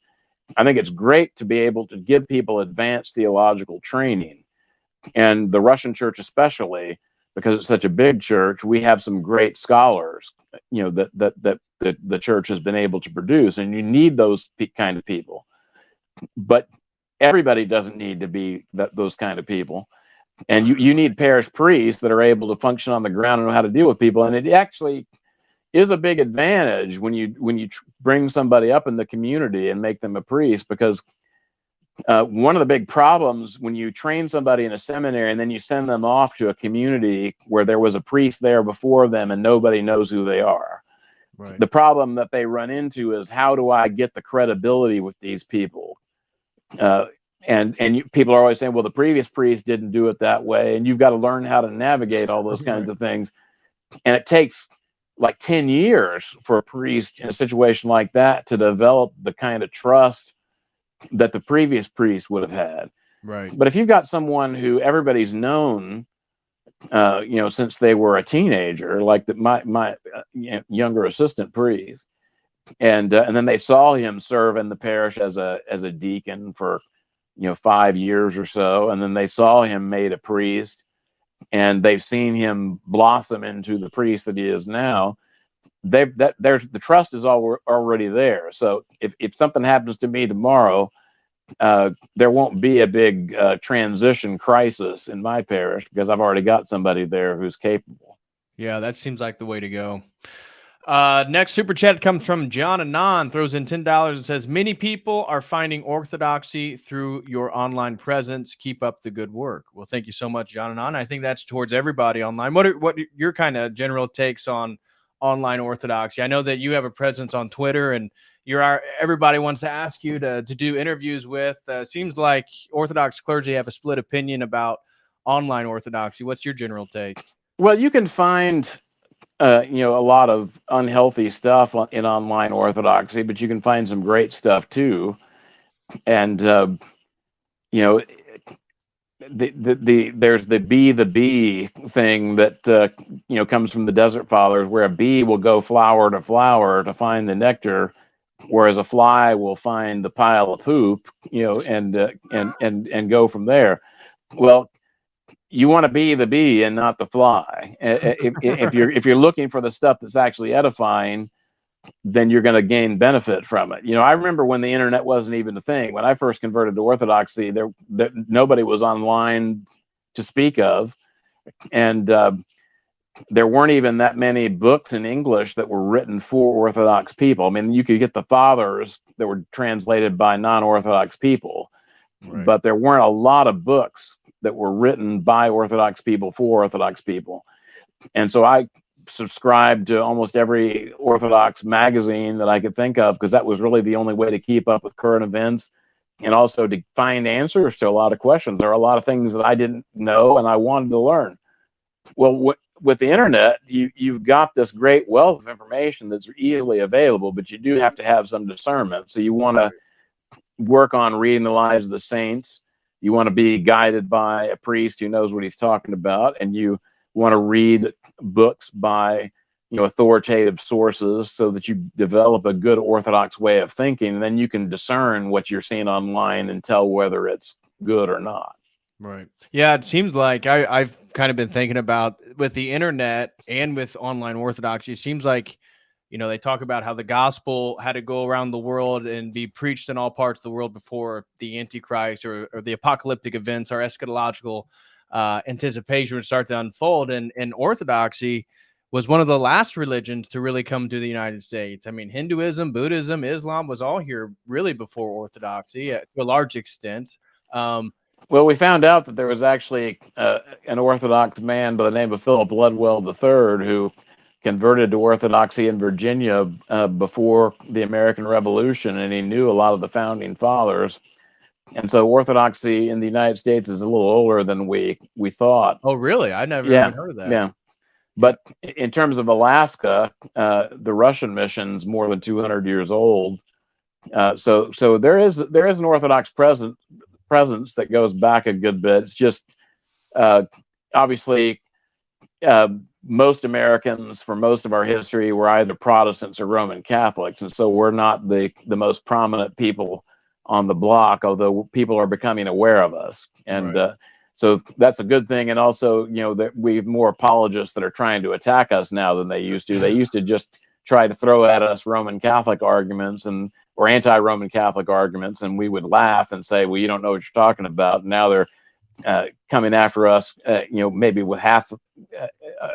I think it's great to be able to give people advanced theological training. And the Russian church especially, because it's such a big church, we have some great scholars, that the church has been able to produce, and you need those kind of people. But everybody doesn't need to be those kind of people. And you need parish priests that are able to function on the ground and know how to deal with people. And it actually is a big advantage when you bring somebody up in the community and make them a priest, because one of the big problems when you train somebody in a seminary and then you send them off to a community where there was a priest there before them and nobody knows who they are. Right. The problem that they run into is, how do I get the credibility with these people? People are always saying, well, the previous priest didn't do it that way, and you've got to learn how to navigate all those kinds of things. And it takes like 10 years for a priest in a situation like that to develop the kind of trust that the previous priest would have had. Right. But if you've got someone who everybody's known, since they were a teenager, like my younger assistant priest, and then they saw him serve in the parish as a deacon for 5 years or so, and then they saw him made a priest, and they've seen him blossom into the priest that he is now. There's the trust is already there. So if something happens to me tomorrow, there won't be a big transition crisis in my parish, because I've already got somebody there who's capable. Yeah, that seems like the way to go. Next super chat comes from John Anon, throws in $10 and says, many people are finding orthodoxy through your online presence. Keep up the good work. Well, thank you so much, John Anon. I think that's towards everybody online. What are your kind of general takes on online orthodoxy? I know that you have a presence on Twitter, and everybody wants to ask you to do interviews with. Seems like Orthodox clergy have a split opinion about online orthodoxy. What's your general take? Well, you can find a lot of unhealthy stuff in online orthodoxy, but you can find some great stuff too. And you know, there's the bee thing that comes from the Desert Fathers, where a bee will go flower to flower to find the nectar, whereas a fly will find the pile of poop, and go from there. Well, you want to be the bee and not the fly. If you're looking for the stuff that's actually edifying, then you're going to gain benefit from it. I remember when the internet wasn't even a thing. When I first converted to Orthodoxy, there nobody was online to speak of, and there weren't even that many books in English that were written for Orthodox people. I mean, you could get the Fathers that were translated by non-Orthodox people, Right. but there weren't a lot of books that were written by Orthodox people for Orthodox people. And so I subscribed to almost every Orthodox magazine that I could think of, because that was really the only way to keep up with current events, and also to find answers to a lot of questions. There are a lot of things that I didn't know and I wanted to learn. Well, with the internet, you've got this great wealth of information that's easily available, but you do have to have some discernment. So you want to work on reading the lives of the saints. You want to be guided by a priest who knows what he's talking about, and you want to read books by authoritative sources, so that you develop a good Orthodox way of thinking, and then you can discern what you're seeing online and tell whether it's good or not. Right. Yeah, it seems like I've kind of been thinking about with the internet and with online orthodoxy. It seems like, they talk about how the gospel had to go around the world and be preached in all parts of the world before the Antichrist or the apocalyptic events or eschatological anticipation would start to unfold. And orthodoxy was one of the last religions to really come to the United States. I mean, Hinduism, Buddhism, Islam was all here really before orthodoxy to a large extent. Well, we found out that there was actually an Orthodox man by the name of Philip Ludwell III who converted to Orthodoxy in Virginia before the American Revolution, and he knew a lot of the founding fathers. And so Orthodoxy in the United States is a little older than we thought. Oh, really? I never Yeah, even heard of that. yeah. But in terms of Alaska, the Russian mission's more than 200 years old. So there is an Orthodox presence that goes back a good bit. It's just obviously most Americans for most of our history were either Protestants or Roman Catholics, and so we're not the most prominent people on the block, although people are becoming aware of us. And Right. So that's a good thing. And also, that we have more apologists that are trying to attack us now than they used to. They used to just try to throw at us Roman Catholic arguments or anti-Roman Catholic arguments, and we would laugh and say, well, you don't know what you're talking about. And now they're coming after us, maybe with half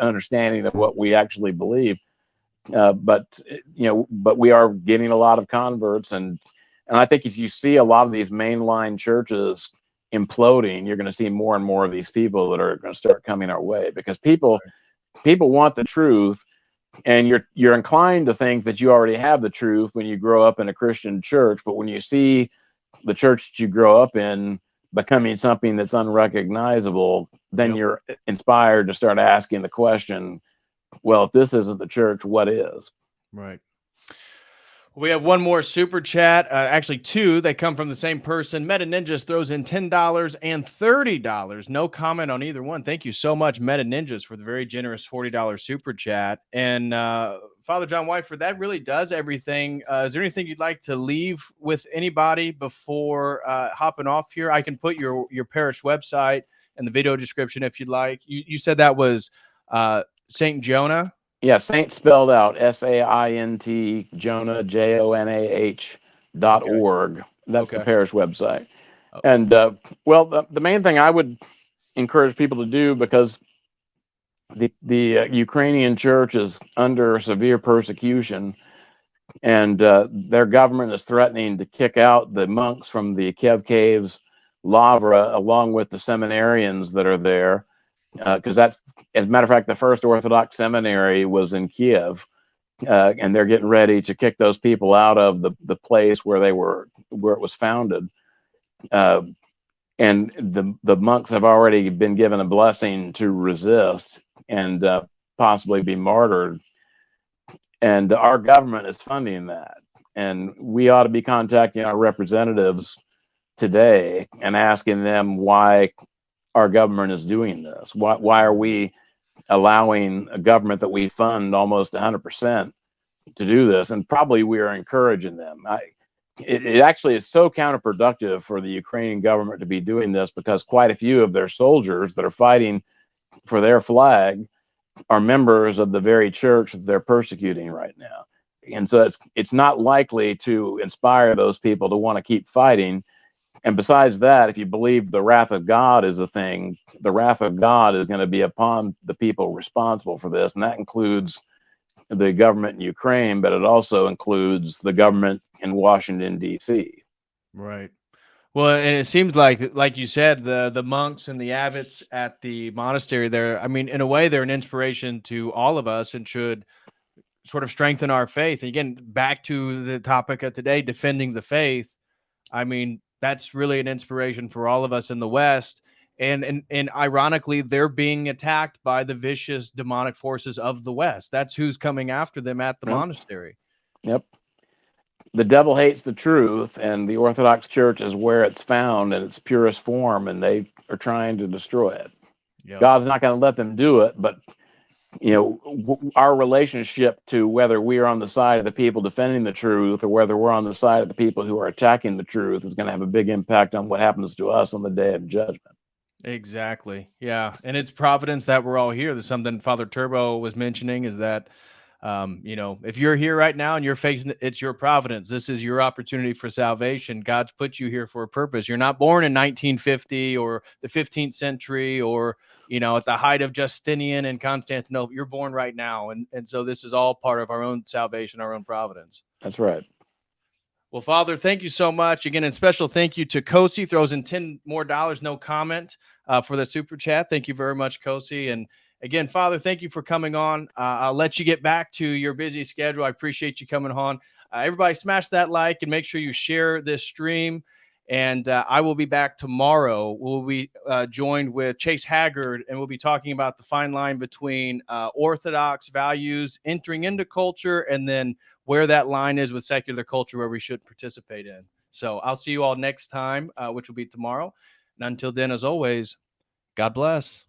understanding of what we actually believe. But we are getting a lot of converts, and I think as you see a lot of these mainline churches imploding, you're going to see more and more of these people that are going to start coming our way, because people want the truth, and you're inclined to think that you already have the truth when you grow up in a Christian church. But when you see the church that you grow up in becoming something that's unrecognizable, then you're inspired to start asking the question, well, if this isn't the church, what is? Right. We have one more super chat, actually two that come from the same person. Meta Ninjas throws in $10 and $30. No comment on either one. Thank you so much, Meta Ninjas, for the very generous $40 super chat. And Father John Whiteford, that really does everything. Is there anything you'd like to leave with anybody before hopping off here? I can put your parish website in the video description if you'd like. You said that was St. Jonah? Yeah, Saint spelled out SAINT, Jonah, JONAH.org. That's the parish website. And well, the main thing I would encourage people to do, because the Ukrainian church is under severe persecution, and their government is threatening to kick out the monks from the Kiev Caves, Lavra, along with the seminarians that are there. Because that's, as a matter of fact, the first Orthodox seminary was in Kiev, and they're getting ready to kick those people out of the place where it was founded. And the monks have already been given a blessing to resist, and possibly be martyred. And our government is funding that. And we ought to be contacting our representatives today and asking them why our government is doing this. Why are we allowing a government that we fund almost 100% to do this? And probably we are encouraging them. It actually is so counterproductive for the Ukrainian government to be doing this, because quite a few of their soldiers that are fighting for their flag are members of the very church that they're persecuting right now. And so it's not likely to inspire those people to want to keep fighting. And besides that, if you believe the wrath of God is a thing, the wrath of God is going to be upon the people responsible for this. And that includes the government in Ukraine, but it also includes the government in Washington, D.C. Right. Well, and it seems like you said, the monks and the abbots at the monastery there, I mean, in a way, they're an inspiration to all of us and should sort of strengthen our faith. And again, back to the topic of today, defending the faith. I mean, that's really an inspiration for all of us in the West. And ironically, they're being attacked by the vicious demonic forces of the West. That's who's coming after them at the monastery. Yep. The devil hates the truth, and the Orthodox Church is where it's found in its purest form, and they are trying to destroy it. Yep. God's not going to let them do it, but our relationship to whether we are on the side of the people defending the truth or whether we're on the side of the people who are attacking the truth is going to have a big impact on what happens to us on the day of judgment. Exactly. Yeah. And it's providence that we're all here. There's something Father Turbo was mentioning, is that, if you're here right now and you're facing, it's your providence. This is your opportunity for salvation. God's put you here for a purpose. You're not born in 1950 or the 15th century or, at the height of Justinian and Constantinople. You're born right now. And so this is all part of our own salvation, our own providence. That's right. Well, Father, thank you so much. Again, and special thank you to Kosi, throws in $10 more, no comment, for the super chat. Thank you very much, Kosi. And again, Father, thank you for coming on. I'll let you get back to your busy schedule. I appreciate you coming on. Everybody smash that like and make sure you share this stream. And I will be back tomorrow. We'll be joined with Chase Haggard, and we'll be talking about the fine line between Orthodox values entering into culture and then where that line is with secular culture where we should participate in. So I'll see you all next time, which will be tomorrow. And until then, as always, God bless.